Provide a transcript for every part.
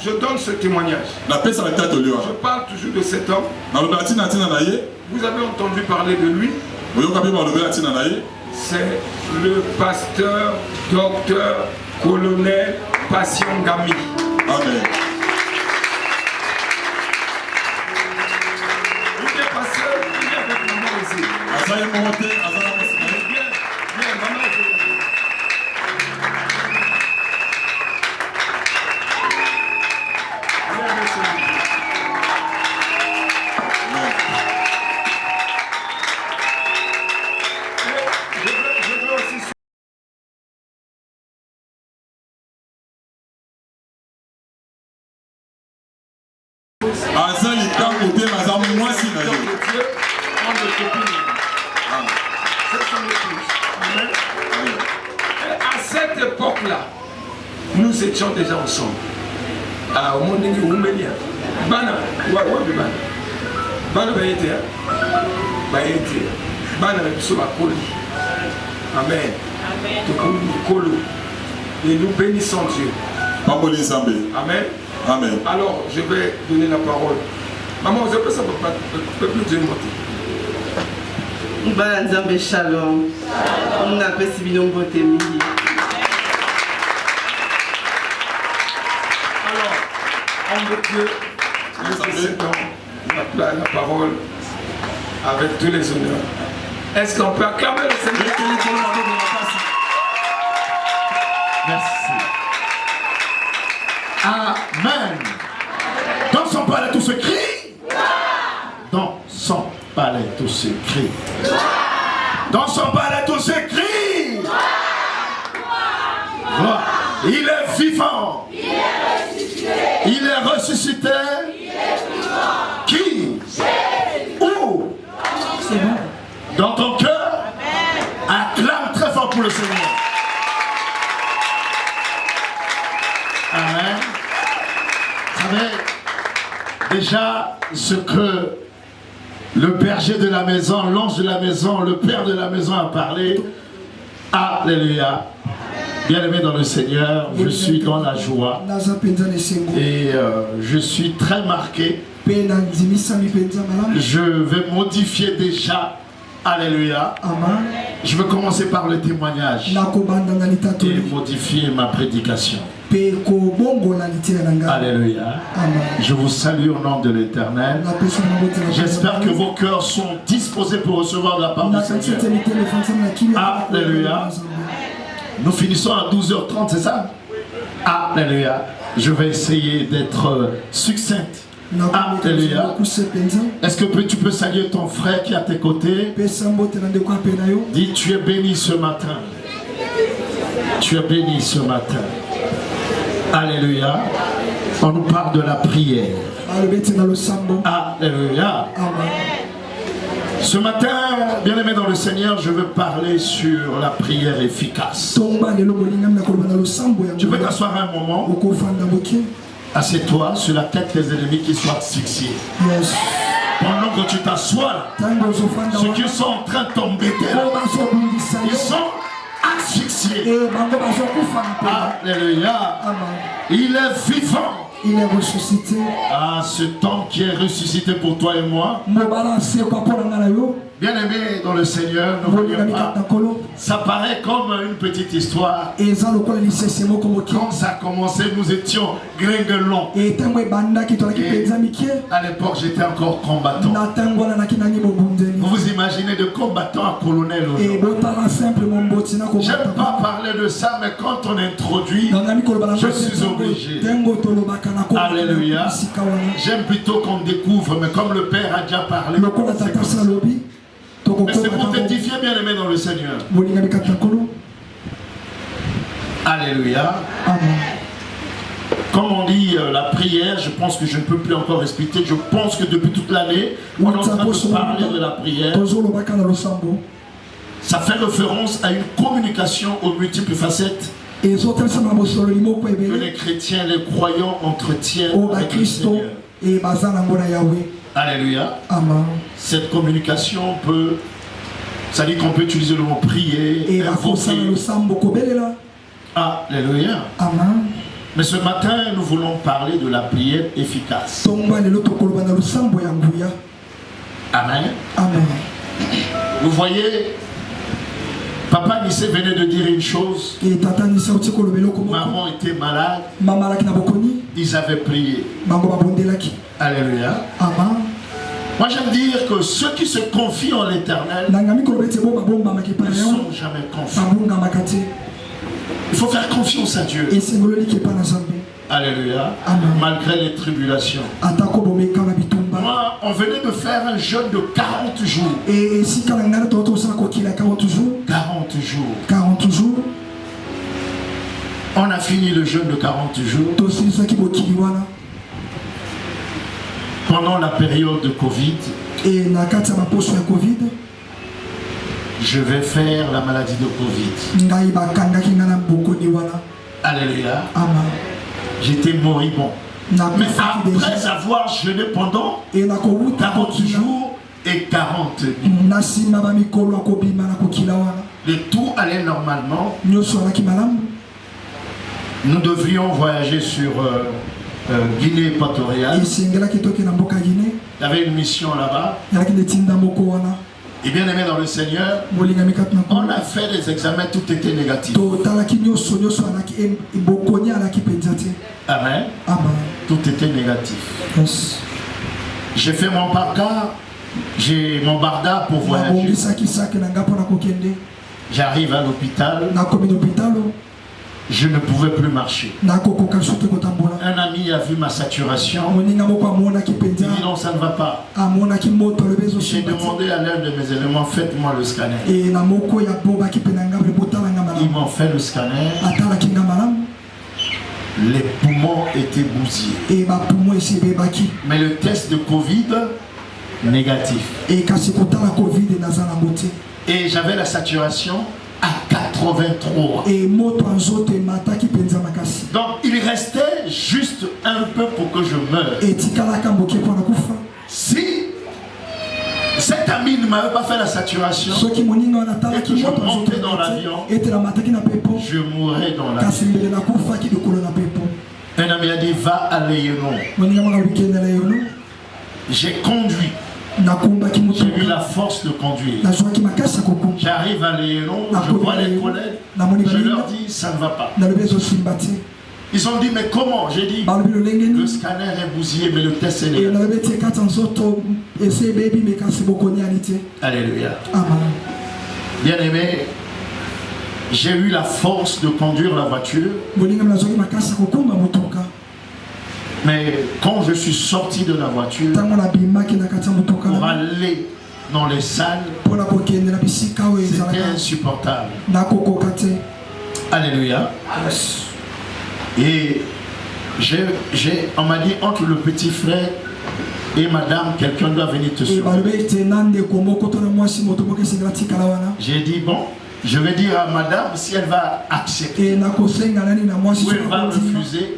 Je donne ce témoignage. Je parle toujours de cet homme. Vous avez entendu parler de lui. C'est le pasteur, docteur, colonel Passion Gami. Amen. Il est pasteur, il est avec maman aussi. Viens, maman. À cette époque-là, nous étions déjà ensemble. Au monde de Oumélia. Bana, Bana Amen. Et nous bénissons Dieu. Amen. Amen. Alors, je vais donner la parole. Maman, vous appelez ça peut plus dire moi. Nzambe shalom. On appelle Sibino Mbote Mingi. Alors, homme de Dieu, nous la parole avec tous les honneurs. Est-ce qu'on peut acclamer le Seigneur? Merci. Amen. Dans son palais tout se crie. Dans son palais tout se crie. Dans son palais tout se crie. Voilà. Il est vivant. Il est ressuscité. Qui? Où? C'est bon. Dans ton cœur, acclame très fort pour le Seigneur. Amen. Vous savez, déjà ce que le berger de la maison, l'ange de la maison, le père de la maison a parlé. Alléluia. Bien-aimé dans le Seigneur, je suis dans la joie et je suis très marqué. Je vais modifier déjà. Alléluia. Je vais commencer par le témoignage et modifier ma prédication. Alléluia. Je vous salue au nom de l'Éternel. J'espère que vos cœurs sont disposés pour recevoir de la part du Seigneur. Alléluia. Nous finissons à 12h30, c'est ça? Alléluia. Je vais essayer d'être succincte. Alléluia. Est-ce que tu peux saluer ton frère qui est à tes côtés? Dis, tu es béni ce matin. Tu es béni ce matin. Alléluia. On nous parle de la prière. Alléluia. Ce matin, bien-aimé dans le Seigneur, je veux parler sur la prière efficace. Tu peux t'asseoir un moment. Assieds-toi sur la tête des ennemis qui soient asphyxiés. Pendant que tu t'assois, ceux qui sont en train de t'embêter, ils sont asphyxiés. Alléluia. Il est vivant. Il est ressuscité. Ah, ce temps qui est ressuscité pour toi et moi. Bien-aimé dans le Seigneur, ne voyons pas. Ça paraît comme une petite histoire. Quand ça a commencé, nous étions gringuelons. À l'époque, j'étais encore combattant. Vous vous imaginez de combattant à colonel aujourd'hui. J'aime pas parler de ça, mais quand on introduit, je suis obligé. Alléluia. J'aime plutôt qu'on découvre, mais comme le Père a déjà parlé, mais c'est pour t'édifier, bien aimé dans le Seigneur. Alléluia. Amen. Comme on dit la prière, je pense que je ne peux plus encore expliquer. Je pense que depuis toute l'année, on est en train de parler de la prière. Ça fait référence à une communication aux multiples facettes que les chrétiens, les croyants entretiennent avec le Seigneur. Alléluia. Amen. Cette communication peut, ça dit qu'on peut utiliser le mot prier, invoquer. Alléluia. Amen. Mais ce matin, nous voulons parler de la prière efficace. Amen. Amen. Vous voyez, Papa Nissé venait de dire une chose. Maman était malade. Ils avaient prié. Alléluia. Amen. Moi j'aime dire que ceux qui se confient en l'Éternel ne sont jamais confiants. Il faut faire confiance à Dieu. Alléluia. Amen. Malgré les tribulations. Moi, on venait de faire un jeûne de 40 jours. 40 jours. 40 jours. On a fini le jeûne de 40 jours. Pendant la période de Covid. Je vais faire la maladie de Covid. Alléluia. J'étais moribond. Mais après avoir jeûné pendant 40 jours et 40 nuits, le tout allait normalement. Nous devrions voyager sur Guinée équatoriale. Il y avait une mission là-bas. Et bien aimé dans le Seigneur, on a fait des examens, tout était négatif. Amen. Tout était négatif. Yes. J'ai fait mon barda, j'ai mon barda pour voyager. J'arrive à l'hôpital. Je ne pouvais plus marcher. Un ami a vu ma saturation. Il dit non, ça ne va pas. J'ai demandé à l'un de mes éléments, faites-moi le scanner. Ils m'ont fait le scanner. Les poumons étaient bousillés. Mais le test de Covid, négatif. Et j'avais la saturation à 83. Donc il restait juste un peu pour que je meure. Si cet ami ne m'avait pas fait la saturation et que je montais dans l'avion, je mourrais dans l'avion. Un ami a dit va à Léonon. J'ai conduit. J'ai eu la force de conduire. J'arrive à Léonon, je vois les collègues, je leur dis ça ne va pas. Ils ont dit mais comment? J'ai dit le scanner est bousillé mais le test est négatif. Alléluia. Bien aimé, j'ai eu la force de conduire la voiture. Mais quand je suis sorti de la voiture pour aller dans les salles, c'était insupportable. Alléluia. Et on m'a dit entre le petit frère et madame, quelqu'un doit venir te sauver. J'ai dit bon, je vais dire à madame si elle va accepter ou elle va refuser.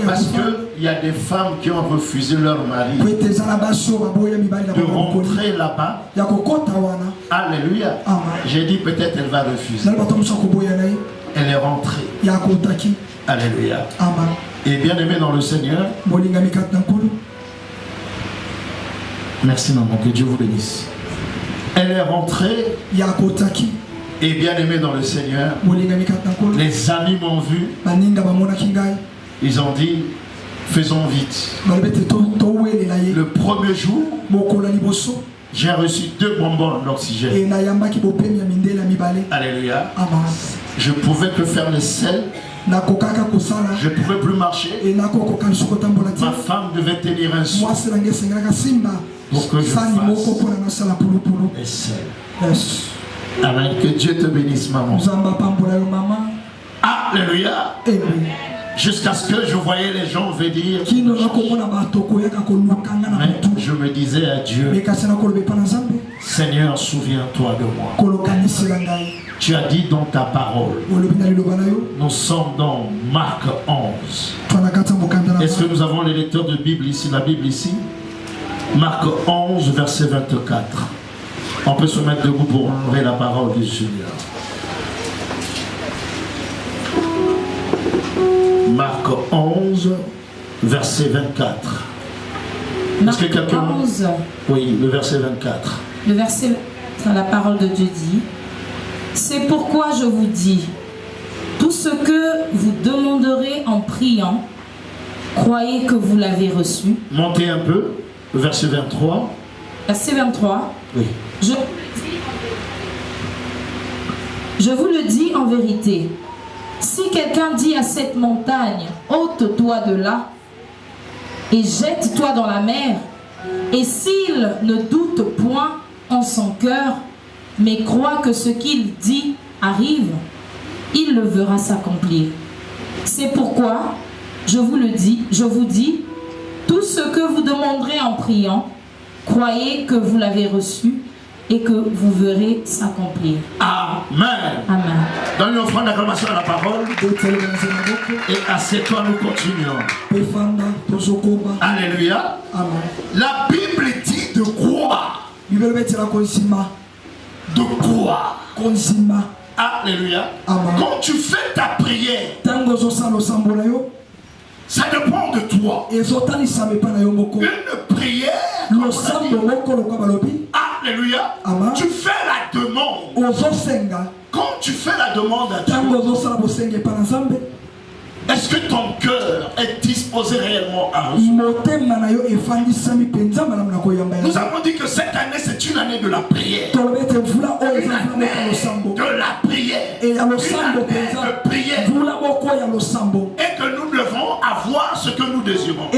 Parce qu'il y a des femmes qui ont refusé leur mari de rentrer là-bas. Alléluia. J'ai dit peut-être elle va refuser. Elle est rentrée. Alléluia. Et bien aimé dans le Seigneur. Merci maman, que Dieu vous bénisse. Elle est rentrée. Et bien aimé dans le Seigneur. Les amis m'ont vu. Ils ont dit, faisons vite. Le premier jour, J'ai reçu 2 bonbons d'oxygène. Alléluia. Je pouvais que faire le sel. Je ne pouvais plus marcher. Ma femme devait tenir un seau pour que je fasse le sel. Amen. Que Dieu te bénisse, maman. Alléluia. Jusqu'à ce que je voyais les gens venir. Mais je me disais à Dieu, Seigneur, souviens-toi de moi. Tu as dit dans ta parole, nous sommes dans Marc 11. Est-ce que nous avons les lecteurs de Bible ici, la Bible ici? Marc 11, verset 24. On peut se mettre debout pour honorer la parole du Seigneur. Marc 11, verset 24. Marc 11. Oui, le verset 24. Le verset, la parole de Dieu dit, c'est pourquoi je vous dis, tout ce que vous demanderez en priant, croyez que vous l'avez reçu. Montez un peu, le verset 23. Verset 23. Oui. Je vous le dis en vérité. Si quelqu'un dit à cette montagne, ôte-toi de là et jette-toi dans la mer, et s'il ne doute point en son cœur, mais croit que ce qu'il dit arrive, il le verra s'accomplir. C'est pourquoi, je vous dis, tout ce que vous demanderez en priant, croyez que vous l'avez reçu, et que vous verrez s'accomplir. Amen. Amen. Dans une offrande d'acclamation à la parole, et à cette fois nous continuons. Alléluia. Amen. La Bible dit de croire. De croire. Alléluia. Amen. Quand tu fais ta prière, ça dépend de toi. Une prière, alléluia. Amen. Tu fais la demande. Quand tu fais la demande à Dieu, est-ce que ton cœur est disposé réellement à recevoir? Nous avons dit que cette année c'est une année de la prière. Une année de la prière. Une année de prière. Et que nous devons avoir ce que nous désirons.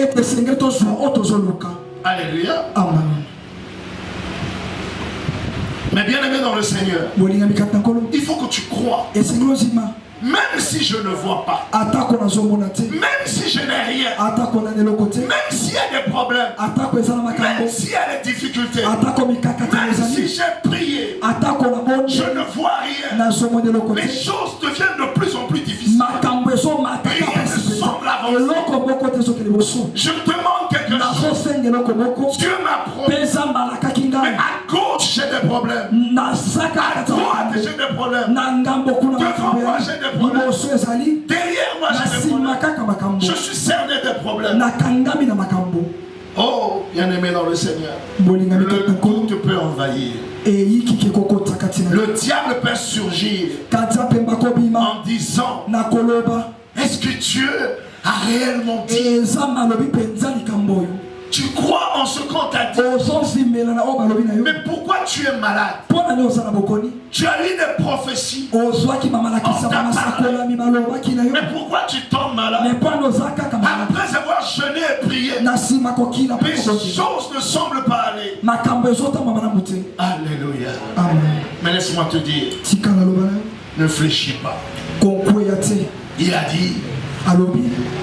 Alléluia. Amen. Mais bien aimé dans le Seigneur, il faut que tu crois. Même si je ne vois pas, même si je n'ai rien, même s'il y a des problèmes, même s'il y a des difficultés, même si j'ai prié, je ne vois rien, les choses deviennent de plus en plus difficiles. Rien ne semble avancer. Je demande quelque chose. Dieu m'a promis. Mais à gauche j'ai des problèmes, à droite j'ai des problèmes, devant moi j'ai des problèmes, derrière moi j'ai des problèmes. Je suis cerné des problèmes. Oh, bien-aimé dans le Seigneur, le doute peut envahir. Le diable peut surgir en disant, est-ce que Dieu a réellement dit? Tu crois en ce qu'on t'a dit. Mais pourquoi tu es malade? Tu as eu des prophéties. On t'a parlé. Mais pourquoi tu tombes malade? Après avoir jeûné et prié, les choses ne semblent pas aller. Alléluia. Mais laisse-moi te dire, ne fléchis pas. Il a dit,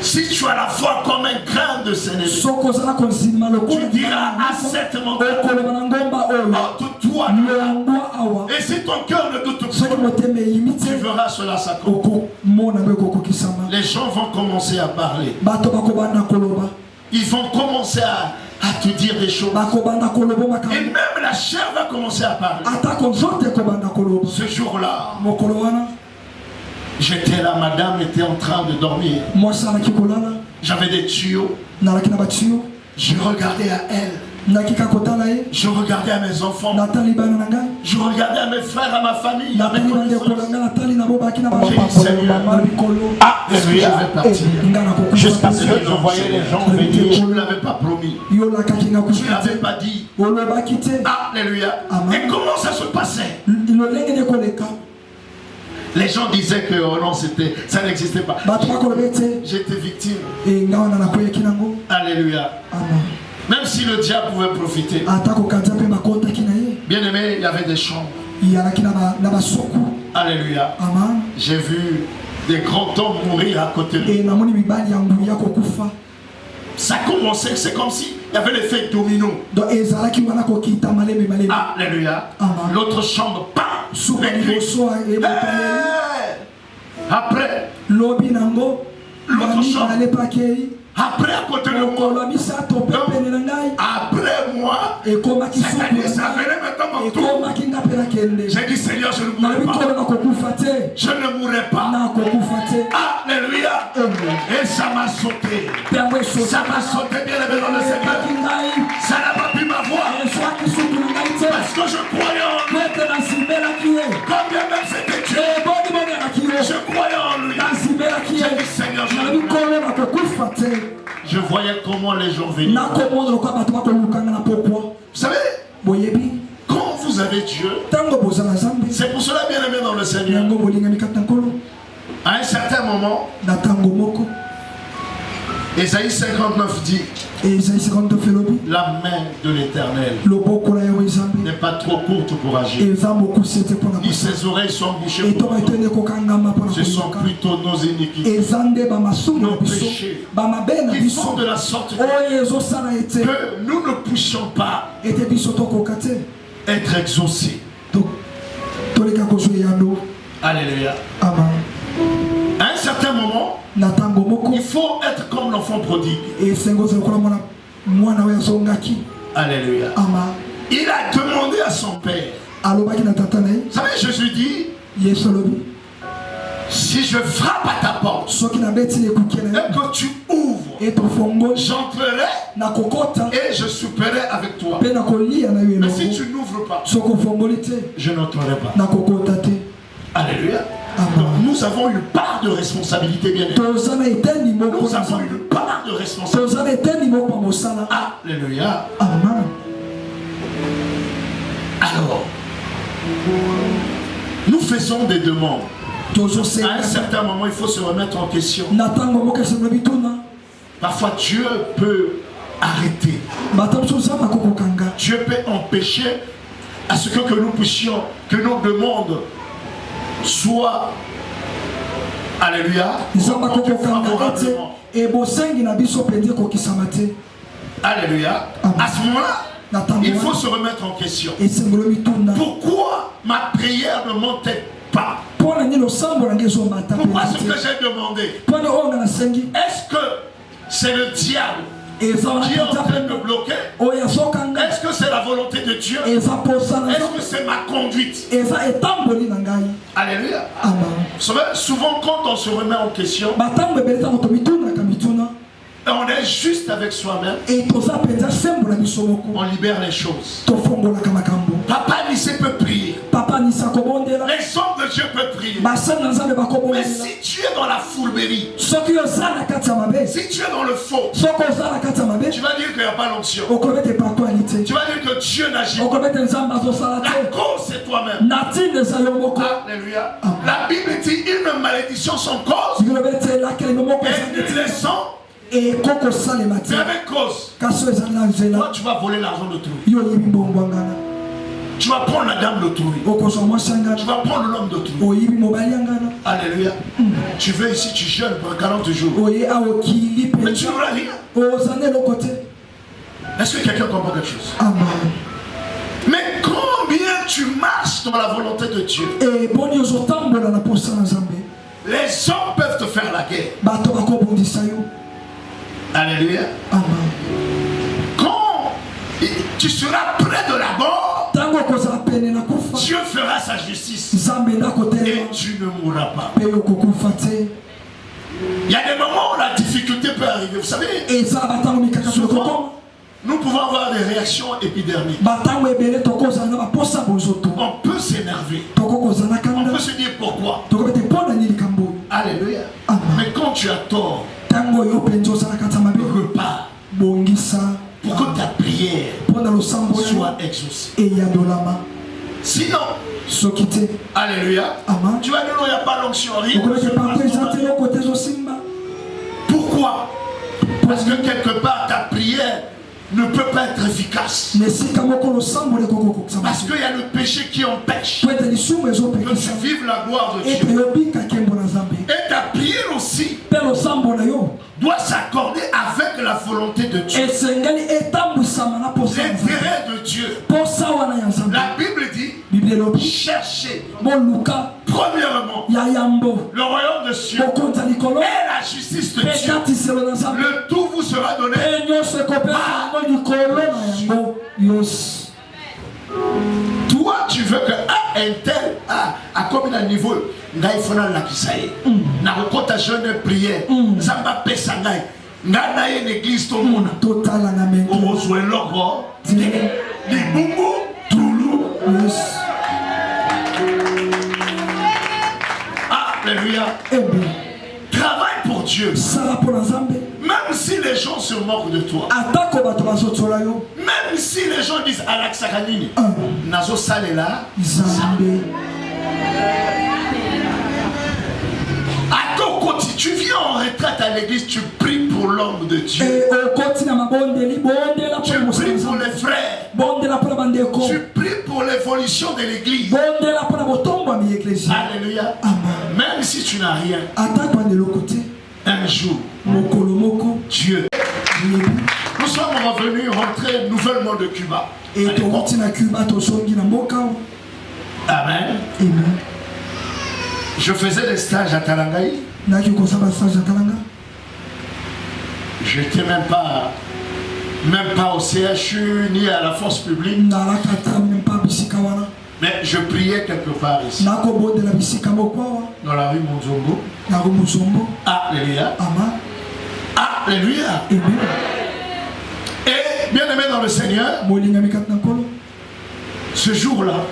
si tu as la foi comme un grain de sénévé, tu diras à cette montagne, ôte-toi de là. Et si ton cœur ne doute pas, tu verras cela s'accomplir. Les gens vont commencer à parler. Ils vont commencer à te dire des choses. Et même la chair va commencer à parler. Ce jour-là, j'étais là, madame était en train de dormir. J'avais des tuyaux. Je regardais à elle. Je regardais à mes enfants. Je regardais à mes frères, à ma famille, à mes connaissances. J'ai dit, Seigneur, est-ce que je vais partir? Jusqu'à ce que je voyais les gens venir. Je ne l'avais pas promis. Je ne l'avais pas dit. Alléluia. Et comment ça se passait? Les gens disaient que oh non, ça n'existait pas. J'étais victime. Alléluia. Même si le diable pouvait profiter. Bien aimé, il y avait des chambres. Alléluia. J'ai vu des grands hommes mourir à côté de nous. Ça commençait, c'est comme si il y avait l'effet domino. Alléluia. L'autre chambre, bam! Après, l'autre chambre. Après, à côté de moi, après moi, c'est-à-dire ça venait maintenant mon tour. J'ai dit, Seigneur, je ne mourrai pas. Je ne mourrai pas. Alléluia. Et ça m'a sauté. Ça m'a sauté bien aimé dans le Seigneur. Ça n'a pas pu m'avoir. Parce que je croyais en lui. Combien même c'était Dieu. Je croyais en lui. J'ai dit, Seigneur, je ne mourrai pas. Je voyais comment les gens venaient. Vous savez, quand vous avez Dieu, c'est pour cela bien aimé dans le Seigneur. À un certain moment, Ésaïe 59 dit, la main de l'Éternel n'est pas trop courte pour agir, ni ses oreilles sont bouchées pour nous. Ce sont plutôt nos iniquités, nos péchés qui font de la sorte que nous ne puissions pas être exaucés. Alléluia. À un certain moment, il faut être comme l'enfant prodigue. Alléluia. Il a demandé à son père. Vous savez, Jésus dit, si je frappe à ta porte et que tu ouvres, j'entrerai et je souperai avec toi. Mais si tu n'ouvres pas, je n'entrerai pas. Alléluia. Donc nous avons une part de responsabilité, bien aimé. Nous avons une part de responsabilité. Alléluia. Alors, nous faisons des demandes. À un certain moment, il faut se remettre en question. Parfois, Dieu peut arrêter. Dieu peut empêcher à ce que nous puissions, que nos demandes soient, alléluia, favorablement. Alléluia. À ce moment-là, il faut se remettre en question. Pourquoi ma prière ne montait pas? Pourquoi ce que j'ai demandé? Est-ce que c'est le diable qui est en train de bloquer? Est-ce que c'est la volonté de Dieu? Est-ce que c'est ma conduite? Alléluia. Vous savez, souvent quand on se remet en question, on est juste avec soi-même, on libère les choses. Papa Nissé peut prier, les hommes de Dieu peuvent prier. Mais si tu es dans la fourberie, si tu es dans le faux, tu vas dire qu'il n'y a pas l'onction. Tu vas dire que Dieu n'agit pas. La cause c'est toi-même. Alléluia. La Bible dit une malédiction sans cause et nul les sang. Mais avec cause, toi tu vas voler l'argent d'autrui. Tu vas prendre la dame d'autrui. Tu vas prendre l'homme d'autrui. Alléluia. Tu veux ici, tu jeûnes pour 40 jours. Mais tu n'auras rien. Est-ce que quelqu'un comprend quelque chose? Mais combien tu marches dans la volonté de Dieu? Les hommes peuvent te faire la guerre. Alléluia. Quand tu seras près de la mort, Dieu fera sa justice et tu ne mourras pas. Il y a des moments où la difficulté peut arriver. Vous savez, souvent nous pouvons avoir des réactions épidermiques. On peut s'énerver. On peut se dire pourquoi. Alléluia. Mais quand tu as tort, repars pour que ta prière soit exaucée. Sinon, alléluia, tu vas dire non, il n'y a pas l'onction. Pourquoi? Parce que quelque part ta prière ne peut pas être efficace. Parce qu'il y a le péché qui empêche que tu vives la gloire de Dieu. Et ta prière aussi doit s'accorder avec la volonté de Dieu. L'intérêt de Dieu. La Bible dit cherchez premièrement le royaume de Dieu et la justice de Dieu. Le tout vous sera donné. Toi, tu veux que un tel à combien de niveau il faut la kisaye. Na rekota jeune prière. Zamba pesa ngai. Ngana une église tout le monde. Total na men. On reçoit logo. Ni bungu tulu. Alléluia. Travaille pour Dieu. Même si les gens se moquent de toi. Même si les gens disent Alaksakanini. Nazo salela. Tu viens en retraite à l'église, tu pries pour l'homme de Dieu. Tu pries pour les frères. Tu pries pour l'évolution de l'église. Alléluia. Même si tu n'as rien, un jour, Dieu. Nous sommes revenus rentrer nouvellement de Cuba. Amen. Je faisais des stages à Talangaï. Je n'étais même pas au CHU ni à la force publique. Mais je priais quelque part ici. Dans la rue Monzombo. Alléluia. Alléluia. Et bien aimé dans le Seigneur, ce jour-là,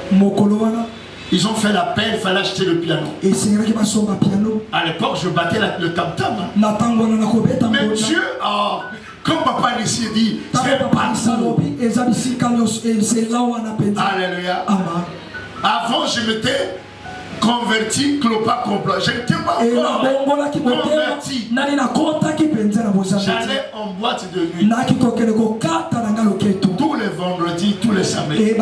ils ont fait l'appel, il fallait acheter le piano. À l'époque, je battais le tam-tam. Mais Dieu, comme papa ici dit, c'est partout. Alléluia. Avant, je m'étais converti, clopa complot. Je n'étais pas encore converti. J'allais en boîte de nuit. Tous les vendredis, tous les samedis.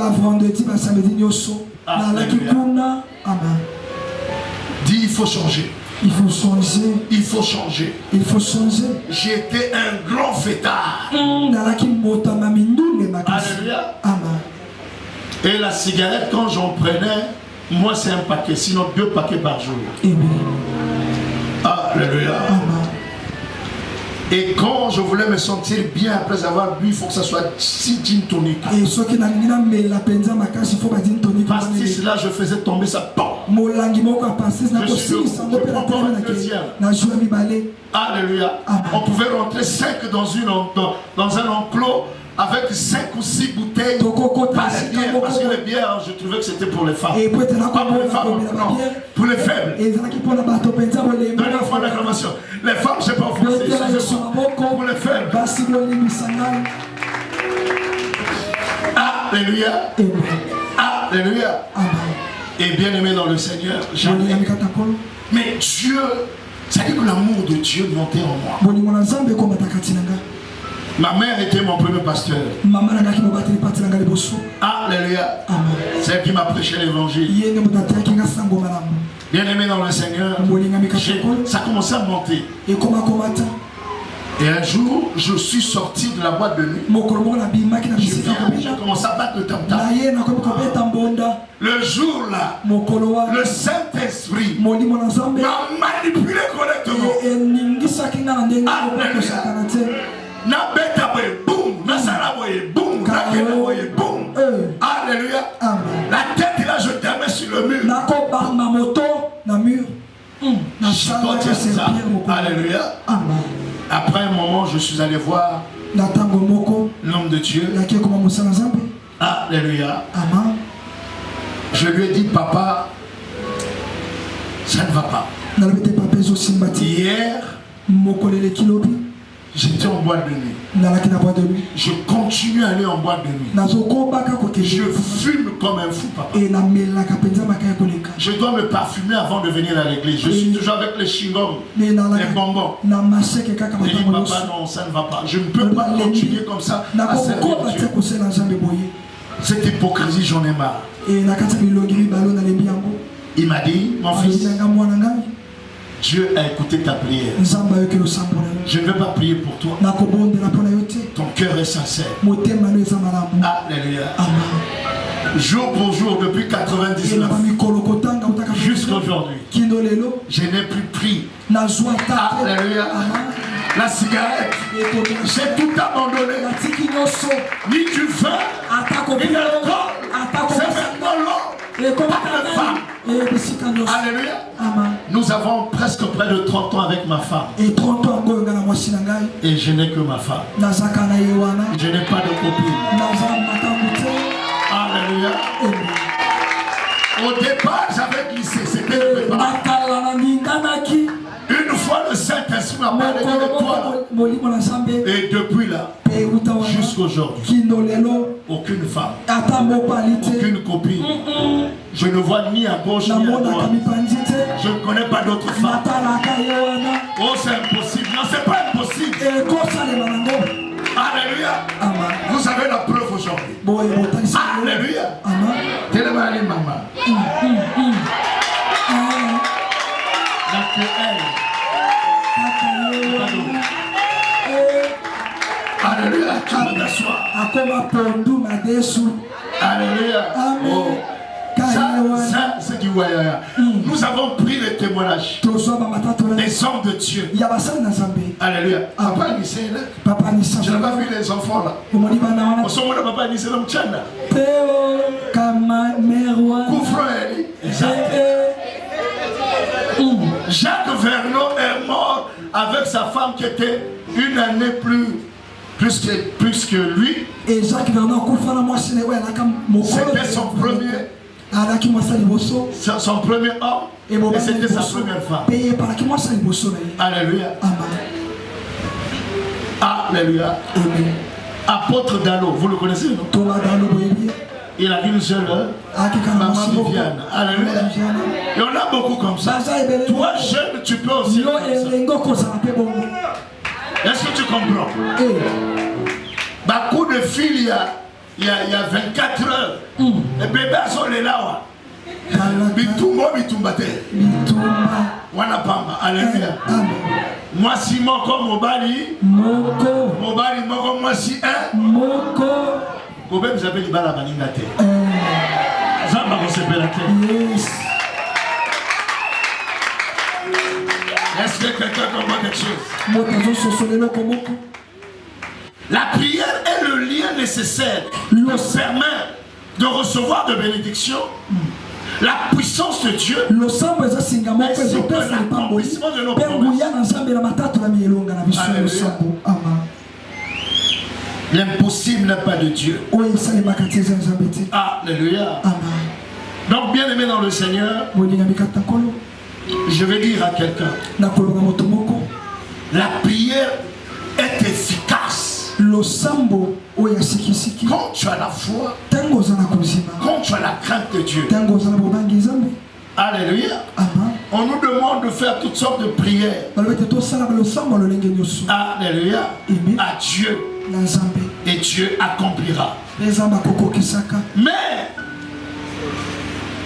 Dis, il faut changer. Il faut changer. Il faut changer. Il faut changer. J'étais un grand fêtard. Alléluia. Amen. Et la cigarette, quand j'en prenais, moi c'est un paquet, sinon 2 paquets par jour. Alléluia. Amen. Et quand je voulais me sentir bien après avoir bu, il faut que ça soit 6 gin tonic. Et ce qui n'a pastis là, je faisais tomber ça. Alléluia. On pouvait rentrer 5 dans un enclos avec 5 ou 6 bouteilles. Pas les bières, parce que les bières, je trouvais que c'était pour les femmes. Pas pour les femmes, non. Pour les faibles. Donnez-moi l'acclamation. Les femmes, je ne sais pas en français. Pour les faibles. Alléluia. Alléluia. Et bien aimé dans le Seigneur, mais Dieu, ça dit que l'amour de Dieu montait en moi. Ma mère était mon premier pasteur. Alléluia. C'est elle qui m'a prêché l'évangile. Bien aimé dans le Seigneur, ça commençait à monter. Et un jour, je suis sorti de la boîte de nuit. J'ai commencé à battre le tam-tam. Le jour là, le Saint-Esprit m'a manipulé correctement. Alléluia. La tête là, je dormais sur le mur. Alléluia. Après un moment, je suis allé voir l'homme de Dieu. Alléluia. Amen. Je lui ai dit, papa, ça ne va pas. Hier, j'étais en boîte de nuit. Je continue à aller en boîte de nuit. Je fume comme un fou, papa. Je dois me parfumer avant de venir à l'église. Je suis toujours avec les chewing-gums, les bonbons. Je dis, papa, non, ça ne va pas. Je ne peux pas continuer comme ça à servir Dieu. Cette hypocrisie, j'en ai marre. Il m'a dit, mon fils, Dieu a écouté ta prière. Je ne veux pas prier pour toi. Ton cœur est sincère. Alléluia. Jour pour jour, depuis 99 jusqu'à aujourd'hui, je n'ai plus pris. Alléluia. La cigarette, j'ai tout abandonné. Ni du vin, ni de l'alcool. C'est maintenant l'homme, pas de femme. Alléluia. Nous avons presque près de 30 ans avec ma femme. Et je n'ai que ma femme. Je n'ai pas de copine. Alléluia. Au départ, j'avais glissé. C'était le départ. Une fois le Saint-Esprit m'a parlé de toi. Et depuis là, jusqu'à aujourd'hui, aucune femme, aucune copine. Je ne vois ni à gauche ni à droite. Je ne connais pas d'autres femmes. Oh, c'est impossible. Non, c'est pas impossible. Alléluia. Vous avez la preuve aujourd'hui. Alléluia. Télémarie maman. Alléluia, tu me t'assois. Alléluia. Oh. Ça, c'est du voyage. Nous avons pris le témoignage des hommes de Dieu. Alléluia. Papa Nissé, je n'ai pas vu les enfants là. Au sommet de Papa Nissé, l'homme Tchana. Jacques Vernon est mort avec sa femme qui était une année plus que lui. Et Jacques Vernon, c'était son premier. Son premier homme. Et c'était sa première femme. Alléluia. Alléluia. Apôtre Dallot, vous le connaissez, non? Il a une seule maman Viviane. Alléluia. Et on a beaucoup comme ça. Toi, jeune, tu peux aussi. Est-ce que tu comprends? Beaucoup de filles, il y a 24 heures. Les bébés sont là. Bitumbate. Wanapamba. Alléluia. Moi, si moko mobali. Mobali moko moi si un. Vous avez dit bala baningate. Zamba kosepelate. Est-ce que quelqu'un comprend quelque chose? La prière est le lien nécessaire qui nous permet de recevoir de bénédictions. La puissance de Dieu ainsi que l'accomplissement de nos promesses. L'impossible n'est pas de Dieu. Alléluia. Donc, bien aimé dans le Seigneur, je vais dire à quelqu'un, la prière est efficace. Quand tu as la foi, quand tu as la crainte de Dieu. Alléluia. On nous demande de faire toutes sortes de prières. Alléluia. À Dieu. Et Dieu accomplira. Mais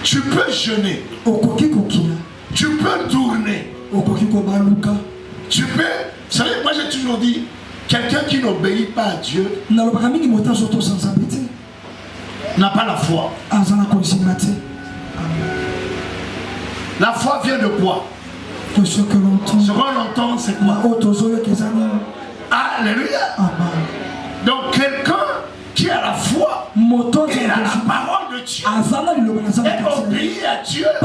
tu peux jeûner. Tu peux tourner. Tu peux. Vous savez, moi j'ai toujours dit, quelqu'un qui n'obéit pas à Dieu n'a pas la foi. La foi vient de quoi? Ce qu'on entend, c'est quoi? Alléluia. Donc quelqu'un qui a la foi et a la parole de Dieu. Et obéit à Dieu. Et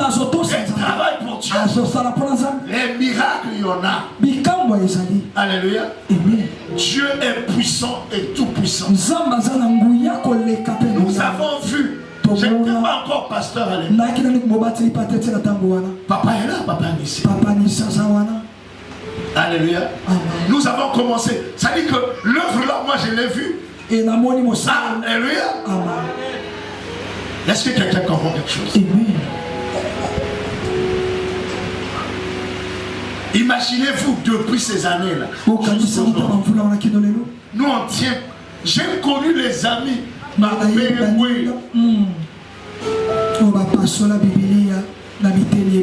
travaille pour Dieu. Les miracles, il y en a. Alléluia. Dieu est puissant et tout puissant. Nous avons vu. Je n'étais pas encore pasteur à l'époque. Papa est là, papa est ici. Alléluia. Nous avons commencé. Ça dit que l'œuvre là, moi je l'ai vue. Alléluia. Est-ce que quelqu'un comprend quelque chose? Imaginez-vous depuis ces années-là. Nous on tient. J'ai connu les amis.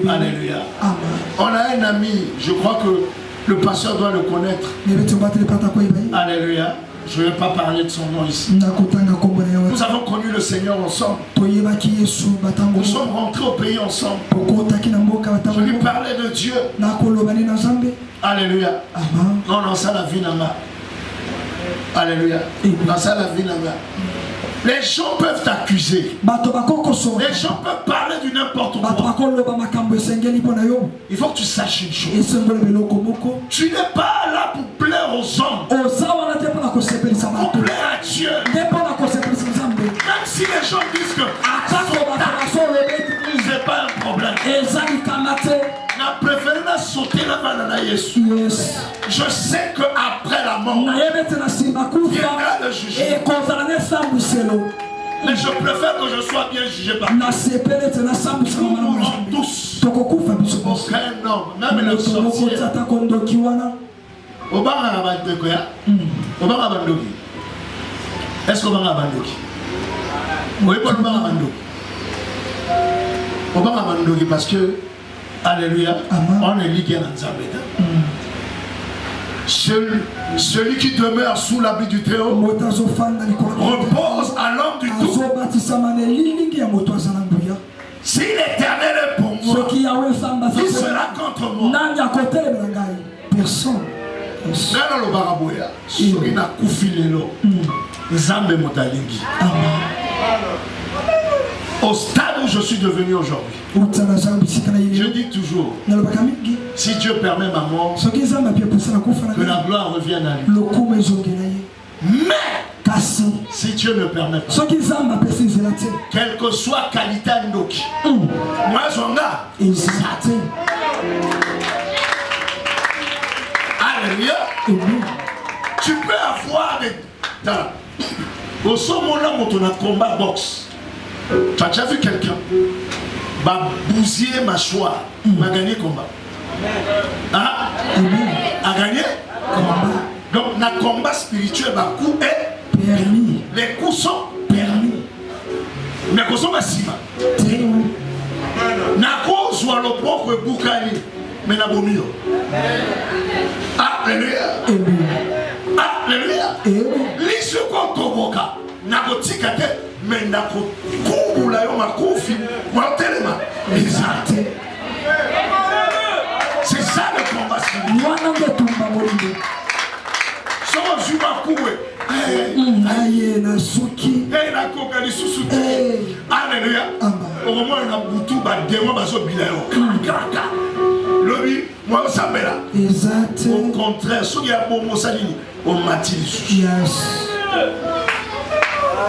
Alléluia. On a un ami, je crois que le pasteur doit le connaître. Alléluia. Je ne vais pas parler de son nom ici. Nous avons connu le Seigneur ensemble. Nous sommes rentrés au pays ensemble. Je lui parlais de Dieu. Alléluia. Non, ça la vie là-bas. Alléluia. Dans ça la vie là-bas. Les gens peuvent t'accuser. Les gens peuvent parler du n'importe quoi. Il faut que tu saches une chose. Tu n'es pas là pour plaire aux hommes. Pour plaire à Dieu. Même si les gens disent que c'est pas un problème. La préférée de sauter la banane Jésus. Je sais qu'après la mort, viendra le jugement. Mais je préfère que je sois bien jugé par Dieu. Nous mourrons tous. Aucun homme, même le sorcier. Est-ce qu'on va abandoner? Oui, on va abandoner parce que, alléluia, on est lié dans Nzambeda. Celui qui demeure sous l'habit du Très-Haut repose à l'homme du tout. Si l'Éternel est pour moi, qui sera contre moi? Personne. Au stade où je suis devenu aujourd'hui, je dis toujours, si Dieu permet ma mort, que la gloire revienne à lui. Mais si Dieu ne permet pas, quelle que soit qualité Ndoki, moi j'en ai. Alléluia. Tu peux avoir des talents. Au sommet-là, on a combat boxe. Tu as déjà vu quelqu'un bousiller mâchoire, m'a gagné combat. Hein? A gagné combat. Donc, le combat spirituel, le coup est permis. Les coups sont permis. Mais ils sont massifs. Nako soit le propre boucani, mais n'a pas mieux. Alléluia. Alléluia. L'issue contre Toboka, Nako tikate. Mais nako kubula yo makofi mwatelema exact. C'est ça le combat spirituel. So juma kuwe aye na suki na koka li susuti. Alléluia. Au moment na butu ba démon ba so bilayo kaka lobi moi osambela exact. Au contraire so ya bomo salini o matili susu. Yes.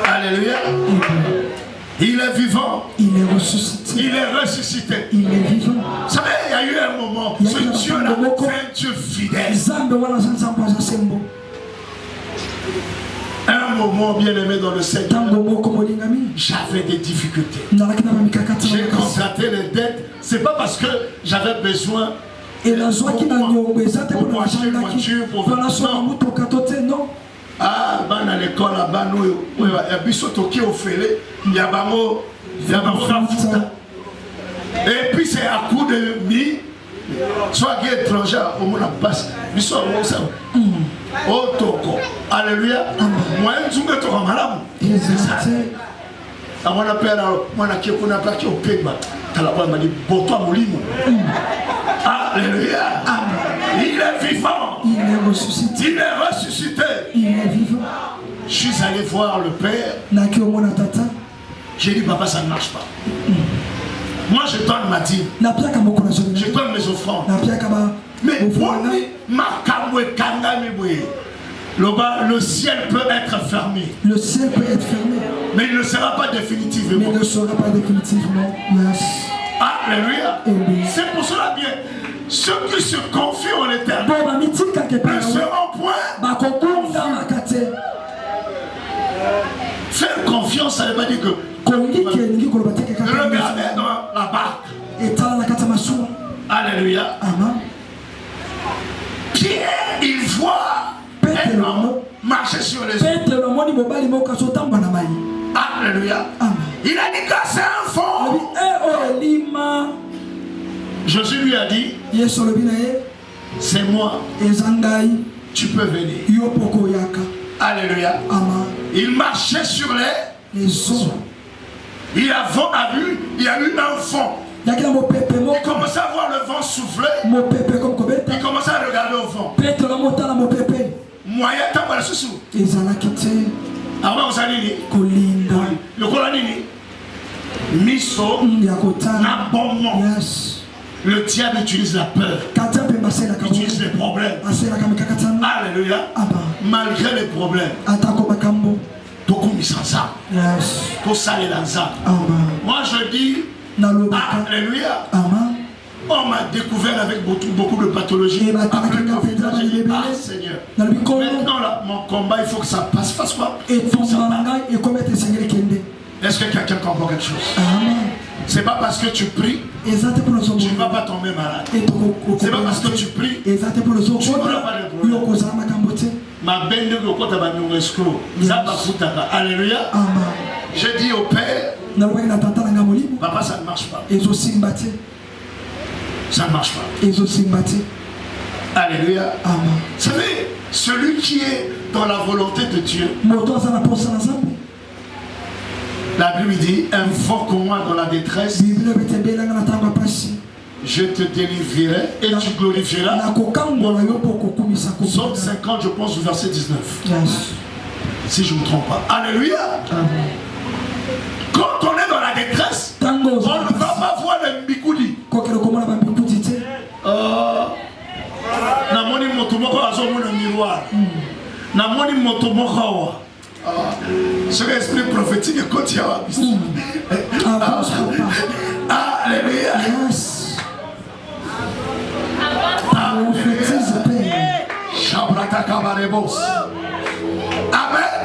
Alléluia. Il est vivant. Il est ressuscité. Il est ressuscité. Il est vivant. Vous savez, il y a eu un moment, ce Dieu-là, c'est un Dieu fidèle. Un moment bien aimé dans le Seigneur, j'avais des difficultés. J'ai contracté les dettes. C'est pas parce que j'avais besoin pour acheter une voiture, pour non. Ah, ban à l'école, à Bano, il y a biso toki au félé, il y a bango, et puis c'est à coup de mi, soit qui est étranger, au monde en passe, biso au ça, au toko, alléluia, moi je suis un toko malade, c'est ça. À mon appel, moi qui est pas qui au Pegma, t'as la voix m'a dit, boto molimo, alléluia. Il est vivant. Il est ressuscité. Il est ressuscité. Il est vivant. Je suis allé voir le Père. Je J'ai dit, papa, ça ne marche pas. Moi, je donne ma dîme. Je donne mes offrandes. Mais le ciel peut être fermé. Le ciel peut être fermé. Mais il ne sera pas définitivement. Mais il ne sera pas définitivement. Yes. Alléluia. C'est pour cela bien. Ceux qui se confient en l'éternel ne seront point confus. Faire confiance, ça ne veut pas dire que regardez dans la barque. Alléluia. Pierre, il voit un homme marcher sur les eaux. Alléluia. Il a dit que c'est un fond. Jésus lui a dit, c'est moi. Tu peux venir. Alléluia. Il marchait sur les eaux. Il a vu, il y a eu un fond. Il commençait à voir le vent souffler. Il commençait à regarder au vent. Moyen temps pour le sous. Alors vous allez dire, le colonini, miso, n'abonnement. Le diable utilise la peur. Il utilise les problèmes. Alléluia. Malgré les problèmes. Moi je dis, alléluia. On m'a découvert avec beaucoup de pathologies. Seigneur. Maintenant là, mon combat, il faut que ça passe. Fasse quoi? Est-ce que quelqu'un comprend quelque chose? C'est pas parce que tu pries, tu ne vas pas tomber malade. C'est pas parce que tu pries, tu n'auras pas de problème. Ma belle de côté alléluia. Je dis au Père, papa, ça ne marche pas. Ça ne marche pas. Alléluia. Vous savez, celui qui est dans la volonté de Dieu, la Bible dit, invoque-moi dans la détresse, je te délivrerai et tu glorifieras. Psaume 50, je pense, au verset 19. Si je ne me trompe pas. Alléluia. Quand on est dans la détresse, on ne va pas voir le mbikoudi. Namoni motomoko azomona miroir. Namoni motomoko. Ce esprit prophétique est quand il y a alléluia. Amen.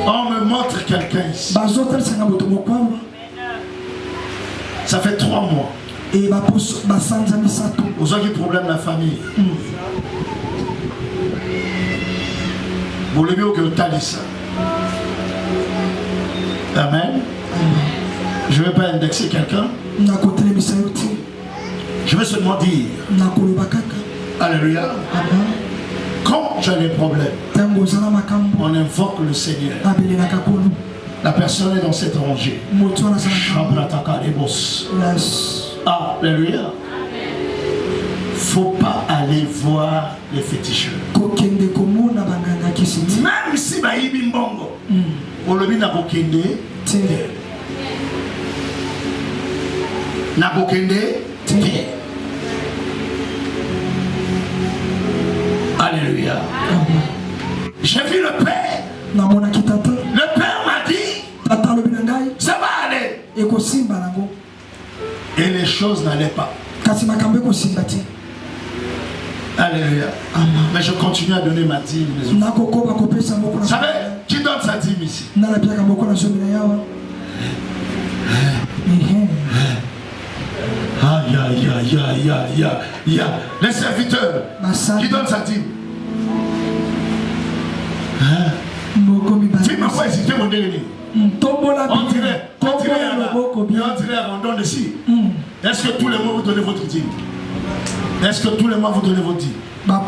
On me montre quelqu'un ici. Ça fait 3 mois. Vous avez des problèmes de la famille. Vous voulez mieux que le talisa. Amen. Je ne vais pas indexer quelqu'un. Je vais seulement dire. Alléluia. Quand j'ai des problèmes, on invoque le Seigneur. La personne est dans cette rangée. Alléluia. Faut pas aller voir les féticheurs. Même si baïbi mbongo, olobi na kokende, na kokende, alléluia. J'ai vu le Père. Le Père m'a dit, ça va aller. Et les choses n'allaient pas. Alléluia. Mais je continue à donner ma dîme. Vous savez, qui donne sa dîme ici? Aïe, aïe, aïe, aïe, aïe, aïe. Les serviteurs, qui donnent sa dîme? Tu m'as pas hésité, mon délégué. On dirait Rondon ici. Est-ce que tous les mois vous donnez votre dîme? Est-ce que tous les mois vous donnez votre dîme? Non.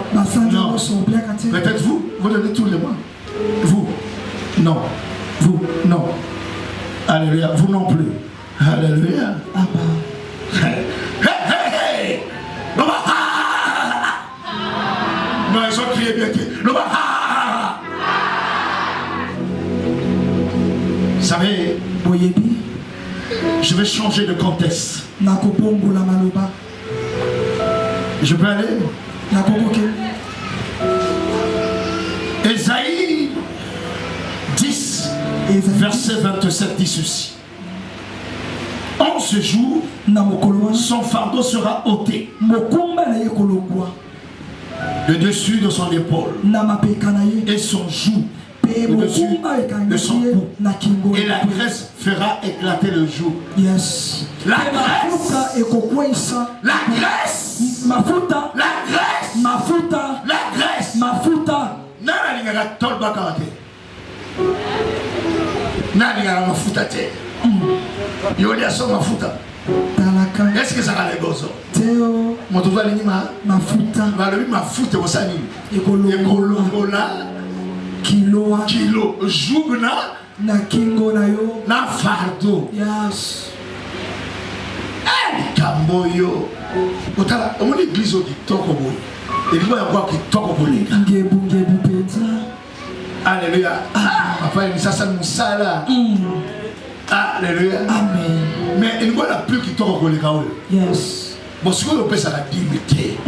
Peut-être vous donnez tous les mois. Vous? Non. Vous? Non. Alléluia. Vous non plus. Alléluia. Hey, hey, hey. Non, ils ont crié bien. savez, je vais changer de contexte. Je peux aller? Ésaïe 10, verset 27 dit ceci. En ce jour, son fardeau sera ôté le dessus de son épaule et son joug le dessus de son cou, et la graisse fera éclater le joug. Yes. La graisse, la graisse, mafuta, la graisse, mafuta, la graisse, mafuta. Nana lingaka tolba kawate. Nana lingaka mafuta te. Yoli aso mafuta. Est-ce que ça va les gosses? Théo. Motoza lingima mafuta. Valobi mafuta wasani. Ekolongola. Kilo. Kilo. Jugna. Na kingo na yo. Na fardo. Yes. Kamboyo. Otala, on l'église au kitoko boy. Et lui, il y a quoi kitoko boy. Ngebu penza. Alléluia. Papa, il ça nous sala. Alléluia. Amen. Mais il n'y a plus kitoko boy. Yes. Bon, ce que vous pouvez, ça va dimiter.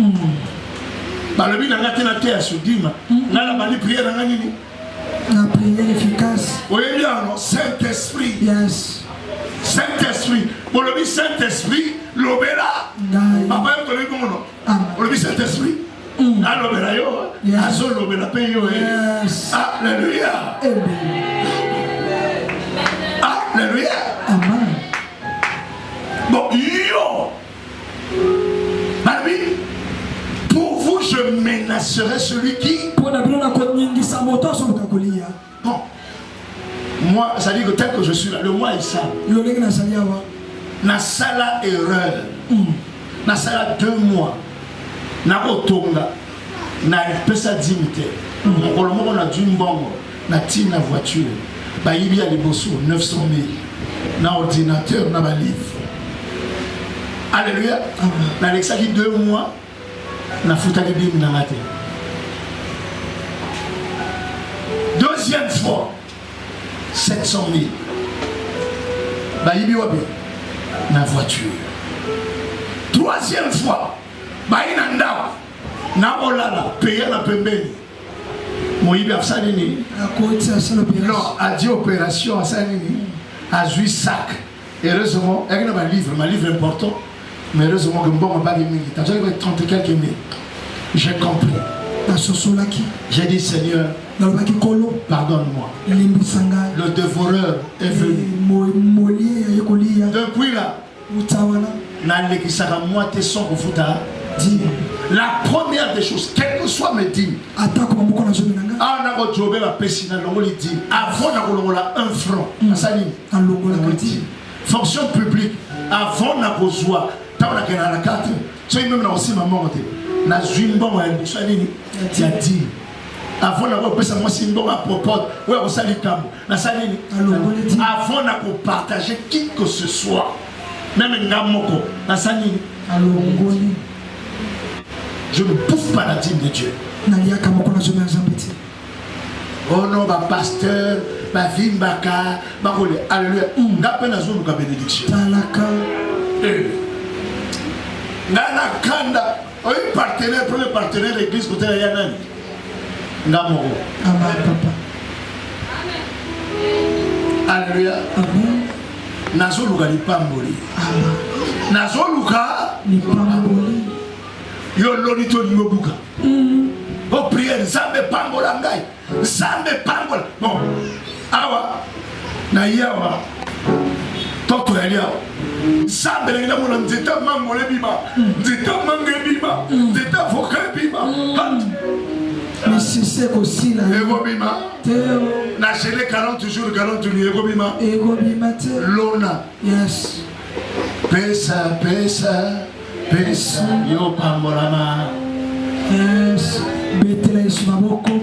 Le but n'a pas été à ce dîme. N'a pas de prière dans la nuit. La prière efficace. Oui, bien, Saint-Esprit. Yes. Saint-Esprit. Pour le Saint-Esprit, l'obéra. Papa, il y a pour le Saint-Esprit. L'obéra, yo. Azol l'obéra, payo. Alléluia. Alléluia. Amen. Bon, yo. Pour vous, je menacerai celui qui. Bon, moi, ça dit que tel que je suis là, le moi est ça. Na sala erreur. Na sala 2 mois. Na otonga. Na pesa dimite. On a dû mbongo. Na tina voiture. Ba yibi a les bosso 900 000. Na ordinateur, na ba livre. Alléluia. Na Alexa qui 2 mois. Na futa ki bim na maté. Deuxième fois. 700 000. Ba yibi wabi. Na voiture. Troisième fois. Ba ina ndawa. Na olala. Payer la pembeni. Moïbi a salini. Non, a dit opération à salini. A joué sac. Heureusement, il y a un livre, ma livre important. Mais heureusement que bon, on va pas les minutes. T'as déjà 30 et quelques minutes. J'ai compris. J'ai dit Seigneur, pardonne-moi. Le dévoreur est venu. Depuis là, la première des choses, quel que soit mes dîmes, avant un franc, fonction publique, avant la besoin, la carte, aussi na zwimbo wa ndusani ya di avant na ko pesa moi simbo à propos ouais on sali kambo na sali avant na ko partager qui que ce soit même ngamoko na sali alongoli je ne bouffe pas la dîme de Dieu na liaka moko na zoma zambeti oh non ba pasteur ba vimbaka ba kole alléluia ngape na zoma ka bénédiction talaka ngana kanda. Oui, partenaire, premier partenaire de l'église côté de Yanani. Namoro. Amen, papa. Alléluia. Amen. Nazo luka lipamboli. Amen. Nazo luka lipamboli. Yo lolito limobuka. Oh prière, Zambe pambola ngai. Zambe pambola. Bon. Awa. Na yawa. Toto yawa. Zambe lengina mona nzeta mangole bima. Nzeta mange bima. Nzeta voka bima. Mais si c'est aussi là. Ego bima. Théo. Na gélé 40 jours 40 nuits. Ego bima. Ego bima te. Lona. Yes. Pesa, pesa, pesa. Yo pambolama. Yes. Betela isu maboko.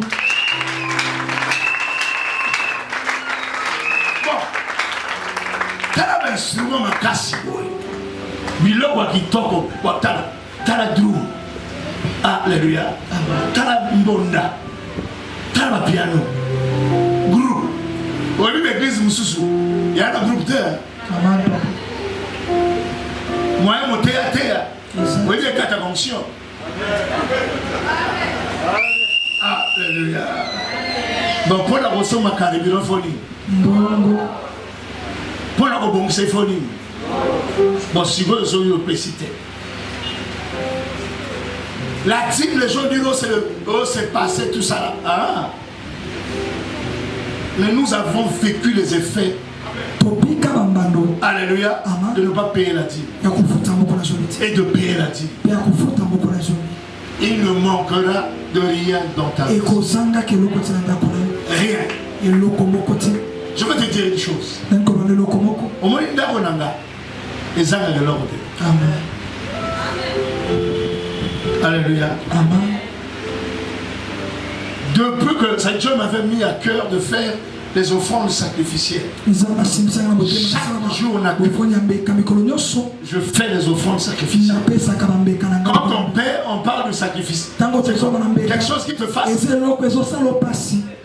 Tala instrument makasi boy. Biloko kitoko watala. Tala drum. Alléluia. Tala mbonda. Tala piano. Groupe. Obi l'église mususu. Il y a un groupe de moi, mon théâtre, vous voyez, quatre fonctions. Alléluia. Bon, pour la ressource, ma caribéron folie. Pour la reboncer folie. Bon, si vous avez une opacité. La team, les gens disent, oh, c'est passé, tout ça là. Ah. Mais nous avons vécu les effets. Alléluia. De ne pas payer la dîme. Et de payer la dîme. Il ne manquera de rien dans ta vie. Rien. Je veux te dire une chose. Au moins, il y a de l'ordre. Alléluia. Amen. Depuis que Saint Dieu m'avait mis à cœur de faire les offrandes sacrificielles. Chaque jour, je fais les offrandes sacrificielles. Quand on paie, on parle de sacrifice. Quelque chose qui te fasse,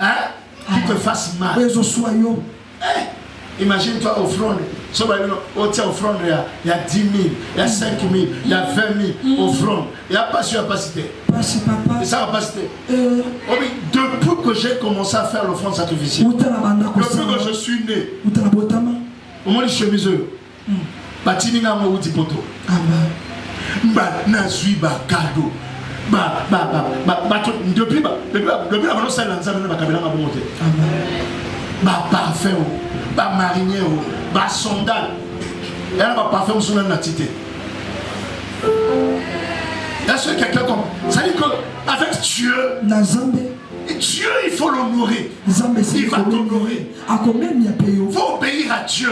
hein? Qui te fasse mal. Imagine-toi offrande. Offrande, il y a 10 000, il y a 5 000, il y a 20 000 offrandes. Il n'y a pas sur capacité. Et ça va passer. Depuis que j'ai commencé à faire l'offrande sacrificielle, depuis que je suis né, au moins les chemiseux, Batininga mo uti poto. Nazui ba cadeau. Depuis la balance à l'ensemble de ma cabine à monter. Ba parfum, ba marinier, ba sondal. Et là, ba parfum sur la natité. Est-ce que quelqu'un comme ça dit qu'avec Dieu, Dieu, il faut l'honorer. Il va t'honorer. Il faut obéir à Dieu.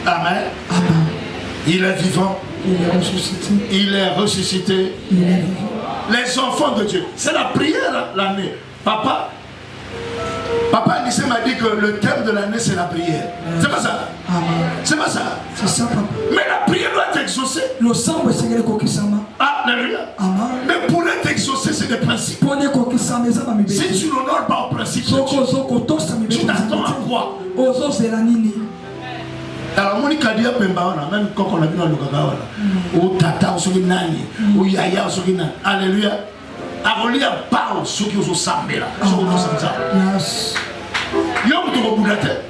Amen. Il est vivant. Il est ressuscité. Les enfants de Dieu. C'est la prière l'année. Papa Anissé m'a dit que le thème de l'année c'est la prière. C'est pas ça. C'est pas ça. C'est ça, papa. Mais la prière doit être exaucée. Alléluia. Mais pour être exaucé, c'est des principes. Si tu n'honores pas au principe, tu t'attends à quoi? Alors, mon Ikadia Pemba, même quand on a vu dans le Kagawa, ou Tata, ou Soginani, ou Yaya, ou Soginani. Alléluia. Arolia parle ceux qui ont samé là.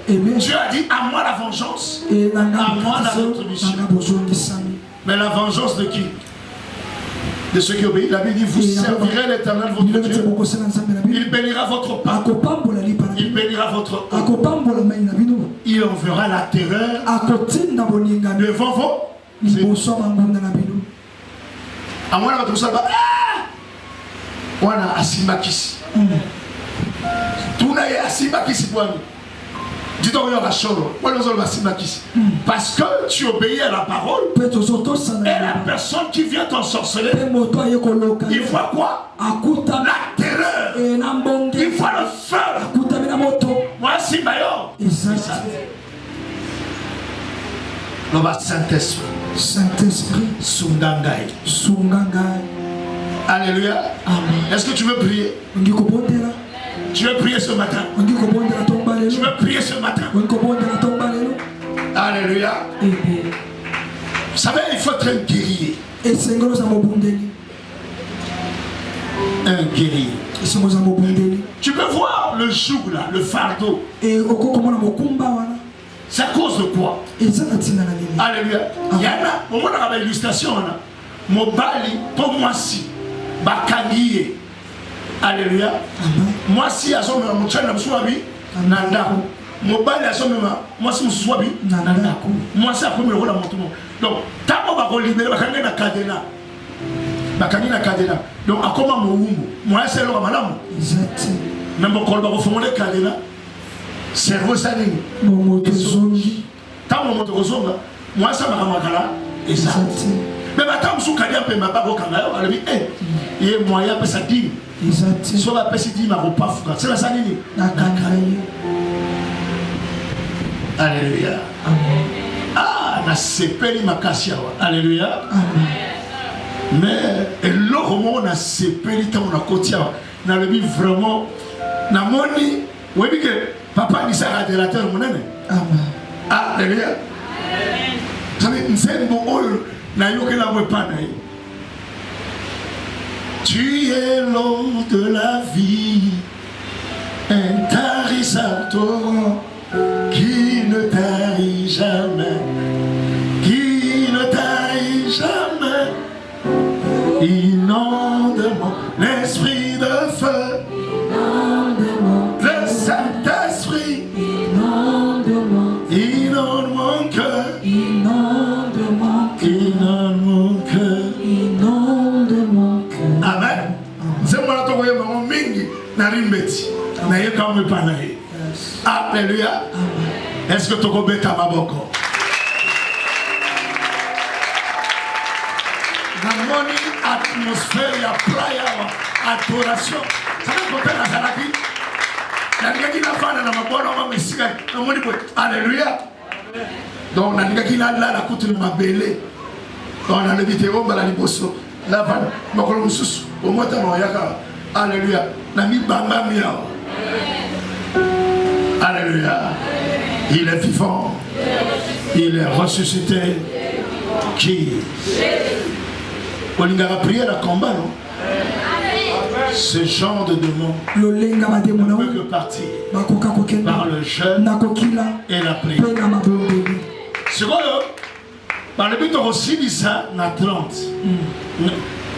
Dieu a dit à moi la vengeance, à moi la rétribution. Mais la vengeance de qui? De ceux qui obéissent. La Bible dit vous servirez l'Éternel votre Dieu. Il bénira votre pain. Il bénira votre eau. Il enverra la terreur devant vous. À moi la vengeance. Wana asimbakisi. Tuna ya asimbakisi bwami. Dis-toi la cholo. Parce que tu obéis à la parole. Et la personne qui vient t'ensorceler, il voit quoi? La terreur. Il voit le feu. Moi si maillot. Le Saint-Esprit. Saint-Esprit. Sundangai. Alléluia. Est-ce que tu veux prier? Tu veux prier ce matin? Tu veux prier ce matin? Alléluia. Vous savez, il faut être un guerrier. Un guerrier. Tu peux voir le joug là, le fardeau. C'est à cause de quoi? Alléluia. Il y en a, au moment de l'illustration, mon bali, pour moi si. Bakangiye. Alléluia. Moi si à son moment je ne suis pas nanda. Mobile à son moment moi si je suis pas nanda. Moi c'est comme le rôle à mon tout. Donc tant qu'on va libérer bakangi na cadena. Bakangi na cadena. Donc à comment mon wumbu. Moi c'est le madame. Exact. Même bon quand on va former cadena. Cerveau ça ni. Momokezongi. Tant mon motokozonga. Moi ça m'a makala. Exact. Mais maintenant, je suis allé à Pemba, elle dit, il y a moyen de faire ça. Soit la personne dit, ma repas, c'est la sanini. Alléluia. Ah, na sepeli makasi. Alléluia. Mais l'autre moment, on a sepeli, on a côté. On a vu vraiment, na moni, oui, que Papa ni ça radiateur mon ami. Amen. Alléluia. Tu es l'eau de la vie, intarissable, qui ne tarit jamais, qui ne tarit jamais. Inonde-moi l'esprit de feu, le Saint-Esprit, inonde mon cœur, inonde mon cœur. Amen. C'est moi qui vais vous mingi na rimbeti na ye quand me panaye. Alléluia. Est-ce que tu peux beta maboko? Harmonie, atmosphère, ya prayer, adoration. Ça veut dire que la salaki. La nigaki na fana na mabona wa mesika. Amoni po. Alléluia. Donc la nigaki na la kutu na mabele. Donc on a le vidéo bala liboso. La fana makolo mususu. Au moins ta moyaka. Alléluia. Na mi bamba miao. Alléluia. Il est vivant. Il est ressuscité. Qui? On a prié la combat, non? Ce genre de démon ne peut que partir par le jeûne et la prière. C'est quoi, par le but de aussi ça, on a 30.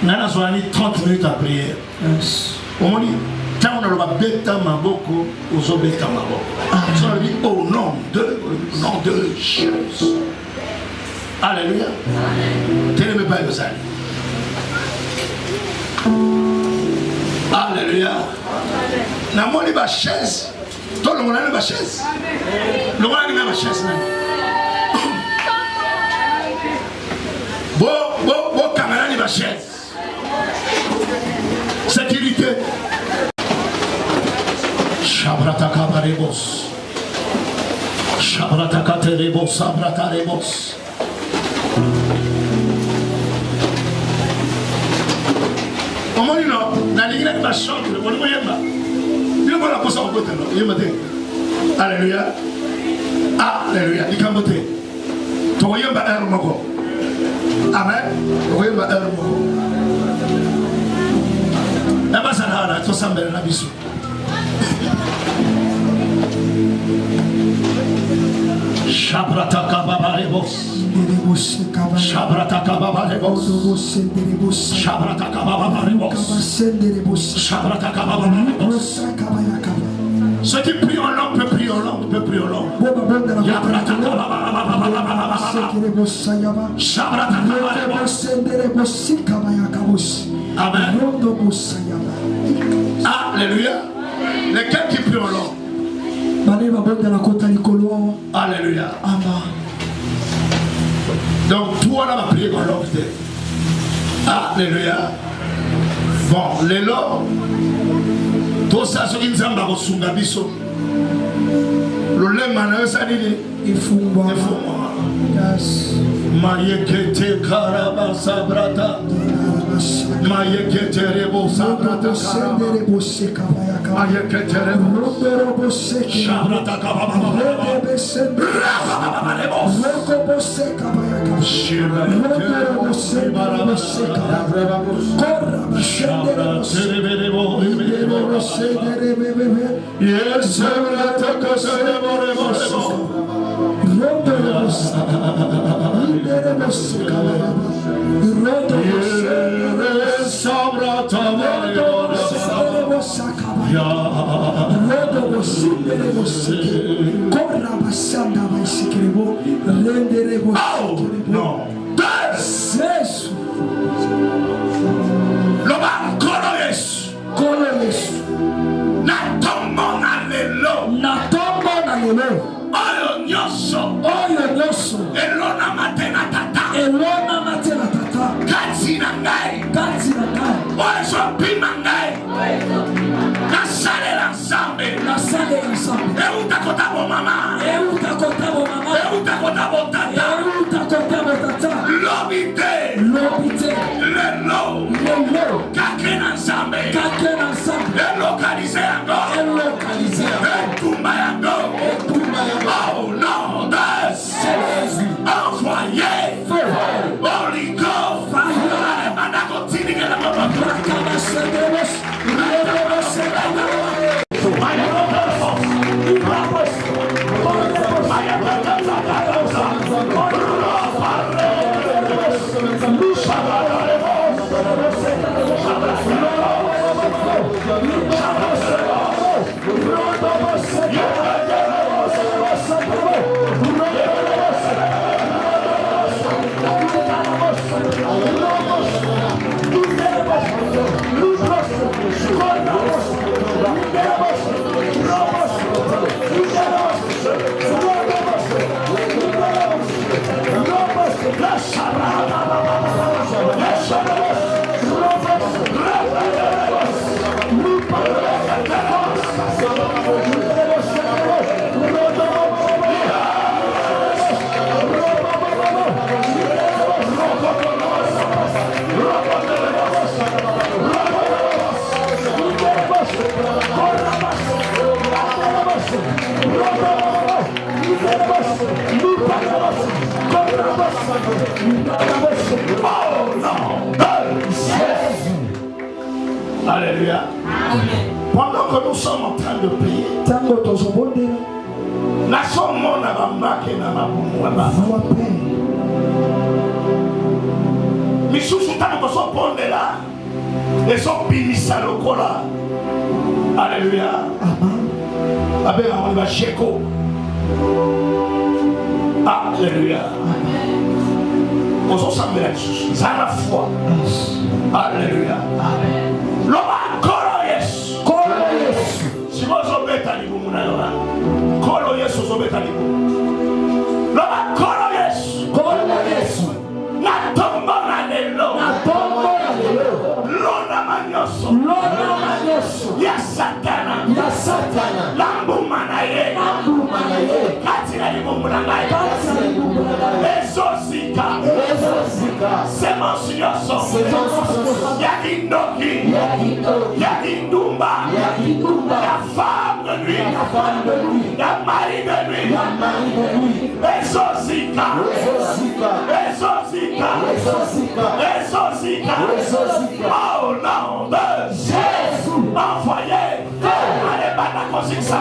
On a 30 minutes à prière. On dit, quand on a le bêta maboko, aux bêta maboko. On dit au nom de Jésus. Alléluia. Quel est le Père de ça? Alléluia. Na moni ba chaise. Tout le monde a une chaise. Le monde a une chaise. Bon caméra ni ba chaise. Sécurité. Shabrataka barebos. Shabrataka terebos, sabratarebos. Comment il a la chambre, on ne voyait pas. Il a la poisson au côté. Alléluia. Alléluia. Il a voté. Tu voyais pas un mot. Amen. Tu voyais pas un mot. La base à la tu sembles la bisou. Shabrataka babarebos. Shabrataka babarebos. Shabrataka babarebos. Shabrataka babarebos. Ceux qui prient en langue peuvent prier en langue, peuvent prier en langue. Yabrataka babarebos. Shabrataka babarebos. Amen. Alléluia. Lesquels qui prient en langue? Alléluia. Amen. Donc toi là va prier dans l'ordre. Alléluia. Bon, les lots. Tout ça ce qui nous a reçu biso. Le lait mané ça dit il faut moi. Mayekete karabasa brata. Mayekete rebosa brata. Mayekete rebosa. Shabrata kababa. Localisé encore. Alléluia. Pendant que nous sommes en train de prier, la somme n'a pas marqué dans ma bouche. Mais sous ce temps, nous sommes pondés là. Et sont bénis à l'ocola. Alléluia. Amen. On va chéco. Alléluia. On s'en sent bien. Ça a la foi. Alléluia. Amen. L'homme kolo Yesu. Kolo Yesu. Si vous avez un livre, vous avez kolo Yesu. Vous avez un livre. L'homme kolo Yesu. Kolo Yesu. Na tombo na lelo. Na tombo na lelo. Lona manyoso. Lona manyoso. Ya satana. Ya satana. Lambu manaye. Lambu manaye. Katira libo munangai. Katira libo munangai. Ezozika. Ezozika. Semonsioso. Semonsioso. Yagindoki. Yagindoki. Yagindumba. Yagindumba. La femme de nuit. La femme de nuit. La mari de nuit. La mari de nuit. Ezozika. Ezozika. Ezozika. Ezozika. Ezozika. Ezozika. Au nom de Jésus. Envoyez. Allez, bata consigne ça.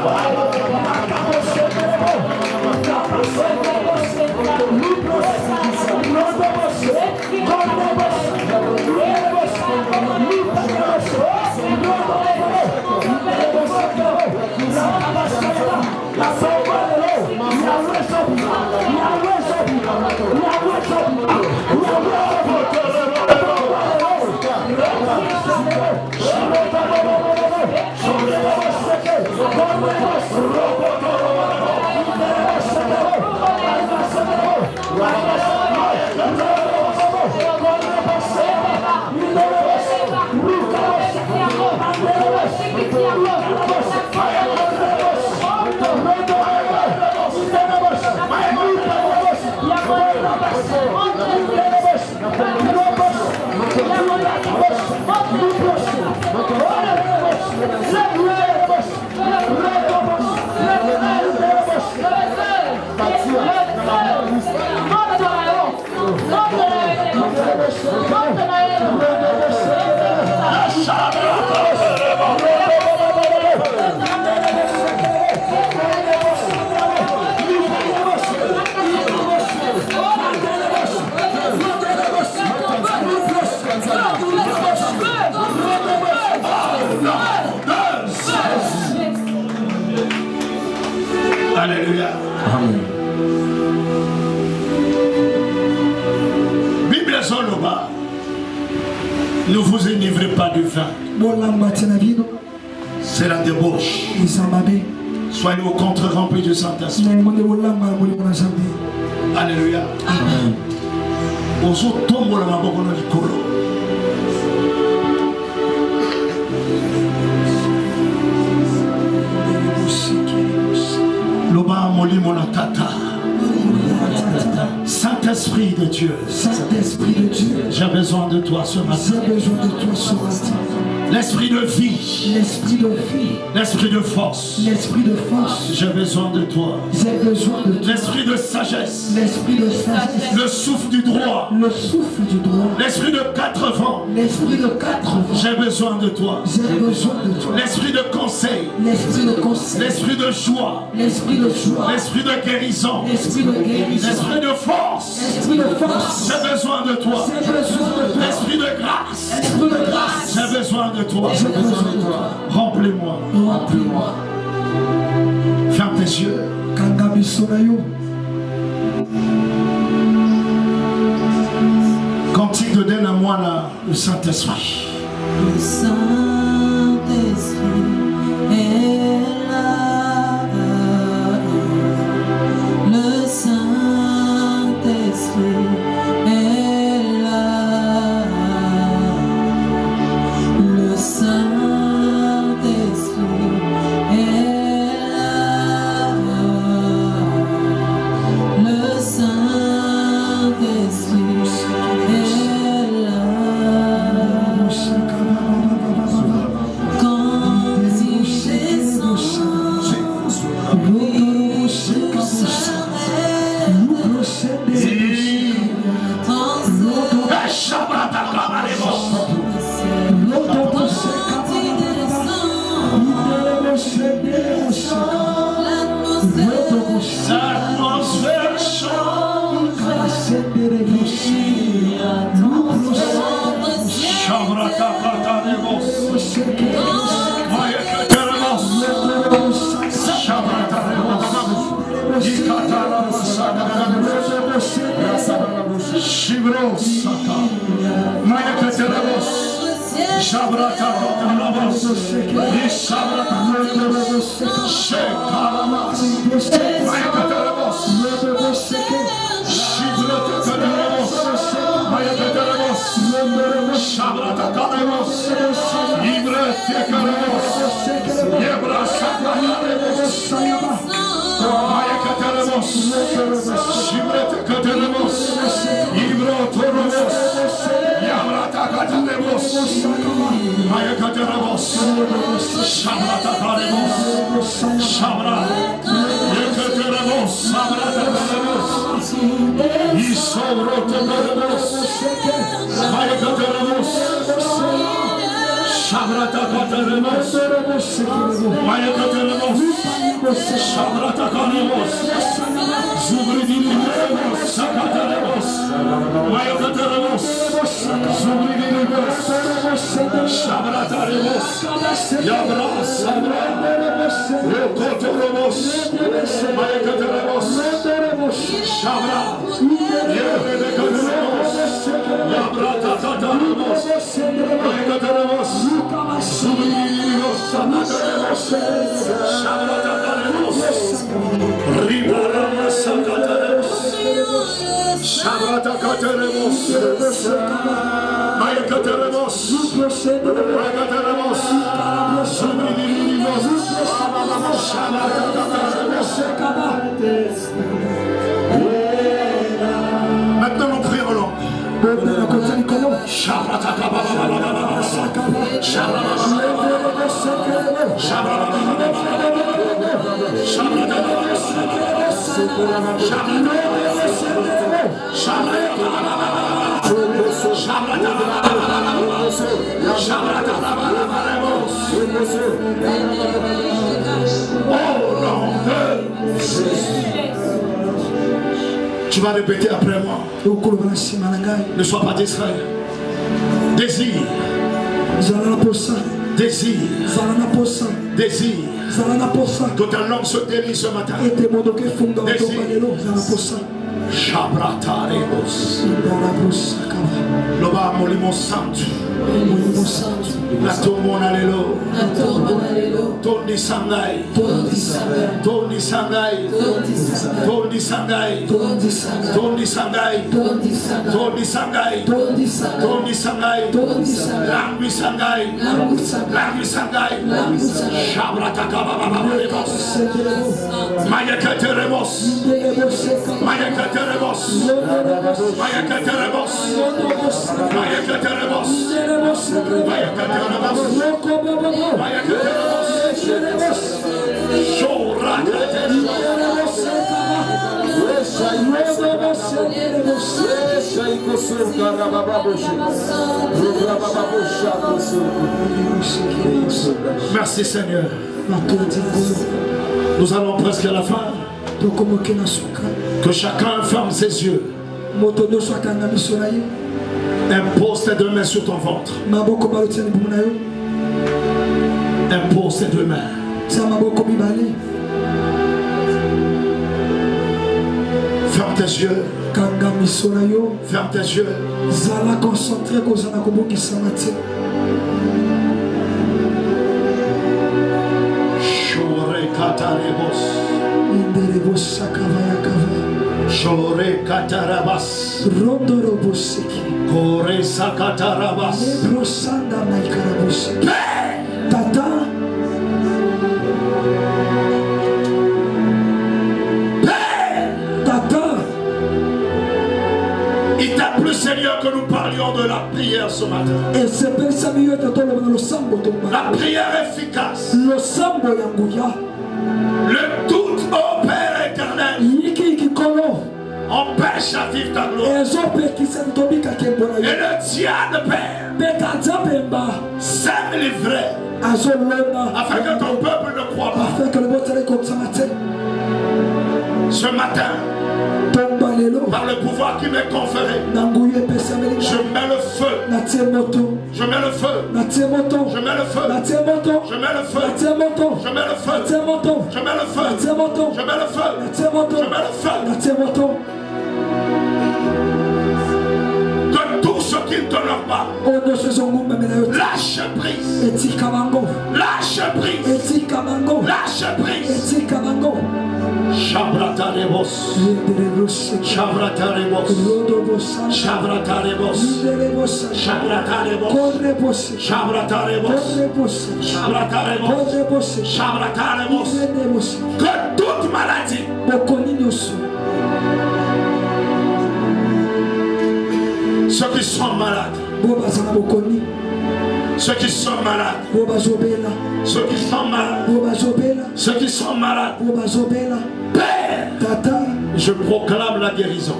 Alléluia. Amen. Bible Zoloba. Ne vous enivrez pas du vin. C'est la débauche. Soyez au contraire remplis du Saint-Esprit. Alléluia. Amen. Loba molimo la tata. Saint-Esprit de Dieu. Saint-Esprit de Dieu. J'ai besoin de toi ce matin. J'ai besoin de toi ce matin. L'esprit de vie. L'esprit de vie. L'esprit de force. L'esprit de force. J'ai besoin de toi. J'ai besoin de toi. L'esprit de sagesse. L'esprit de sagesse. Le souffle du droit. Le souffle du droit. L'esprit de 4 vents. L'esprit de 4 vents. J'ai besoin de toi. J'ai besoin de toi. L'esprit de conseil. L'esprit de conseil. L'esprit de joie. L'esprit de joie. L'esprit de guérison. L'esprit de guérison. L'esprit de force. L'esprit de force. J'ai besoin de toi. J'ai besoin de toi. L'esprit de grâce. L'esprit de grâce. J'ai besoin de toi. J'ai besoin de toi. Remplis-moi. Remplis-moi. Ferme tes yeux. Cantique de donne à moi là, le Saint-Esprit. Le Saint-Esprit est là. Le Saint-Esprit est là. Le Saint-Esprit est là. Le Saint-Esprit est là. L'atmosphère change. Maintenant nous prions l'homme. Tu vas répéter après moi. Ne sois pas distrait. Désir. Désir. Désir. Que ta langue se délise ce matin. Désir. Shabratarebos. Loba molimo santo. La tourmone allélo. Toni sangai. Toni sangai. Toni sangai. Toni sangai. Toni sangai. Toni sangai. Langui sangai. Langui sangai. Shabratarebos. Mayakaterebos. Mayakaterebos. Mayakaterebos. Mayakaterebos. Merci Seigneur. Nous allons presque à la fin. Que chacun ferme ses yeux. Impose tes deux mains sur ton ventre. Impose tes deux mains. Ferme tes yeux. Ferme tes yeux. Shore katarabas. Kore sakatarabas. Tata. Il t'a plu, Seigneur, que nous parlions de la prière ce matin. La prière efficace. Le doute au Père éternel empêche à vivre ta gloire. Et le diable Père sème les vrais afin que ton peuple ne croit pas. Ce matin, par le pouvoir qui m'est conféré, je mets le feu. Je mets le feu. Je mets le feu. Je mets le feu. Je mets le feu. Je mets le feu. Je mets le feu. Je mets le feu. Je mets le feu. Que tout ce qui ne t'honore pas, lâche prise. Lâche prise. Lâche prise. Shabrataremos. Shabrataremos. Shabrataremos. Shabrataremos. Shabrataremos. Shabrataremos. Shabrataremos. Que toute maladie, ceux qui sont malades, ceux qui sont malades, ceux qui sont malades, ceux qui sont malades, Père, je proclame la guérison.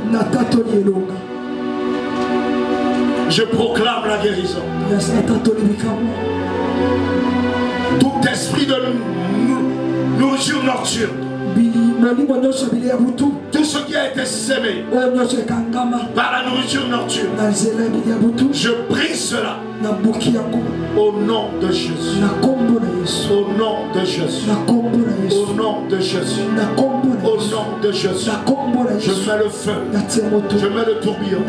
Je proclame la guérison. Tout esprit de nourriture nocturne, tout ce qui a été sémé par la nourriture nocturne, je brise cela au nom de Jésus. Au nom de Jésus. Au nom de Jésus. Au nom de Jésus. Je mets le feu. Je mets le tourbillon.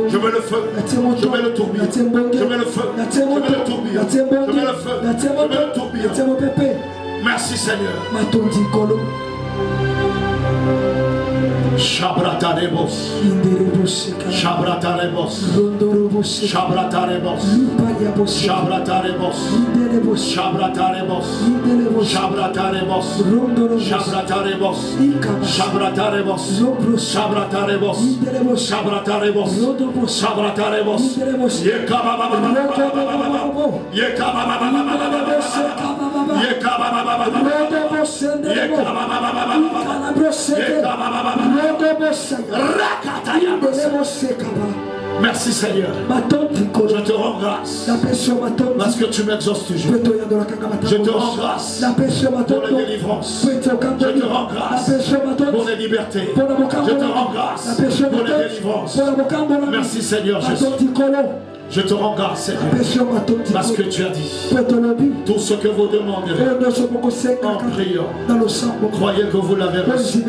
Je mets le feu. Je mets le tourbillon. Je mets le feu. Je mets le tourbillon. Je mets le feu. Je mets le tourbillon. Merci Seigneur. Shabrataremos. Shabrataremos. Shabrataremos. Shabrataremos. Shabrataremos. Shabrataremos. Shabrataremos. Shabrataremos. Shabrataremos. Shabrataremos. Shabrataremos. Merci Seigneur. Je te rends grâce parce que tu m'exauces toujours. Je te rends grâce pour la délivrance. Je te rends grâce pour la liberté. Je te rends grâce pour la délivrance. Merci Seigneur Jésus. Je te rends grâce, Seigneur, parce que tu as dit tout ce que vous demanderez en priant. Croyez que vous l'avez reçu,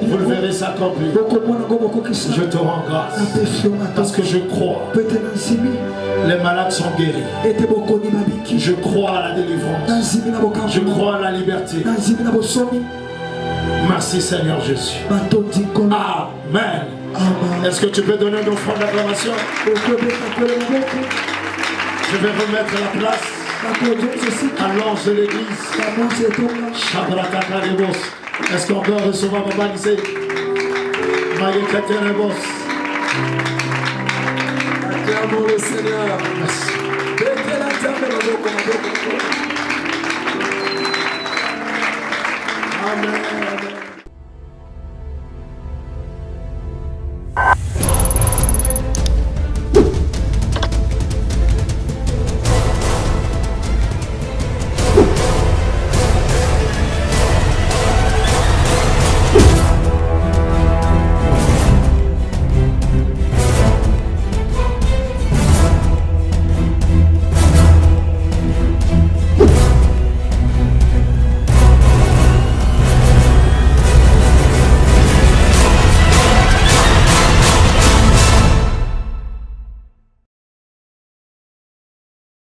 vous le verrez s'accomplir. Je te rends grâce parce que je crois. Les malades sont guéris. Je crois à la délivrance. Je crois à la liberté. Merci Seigneur Jésus. Amen. Est-ce que tu peux donner une offrande d'acclamation? Je vais remettre la place à l'ange de l'église. Est-ce qu'on peut recevoir Papa Lissé? Acclamons le Seigneur. Merci. Amen.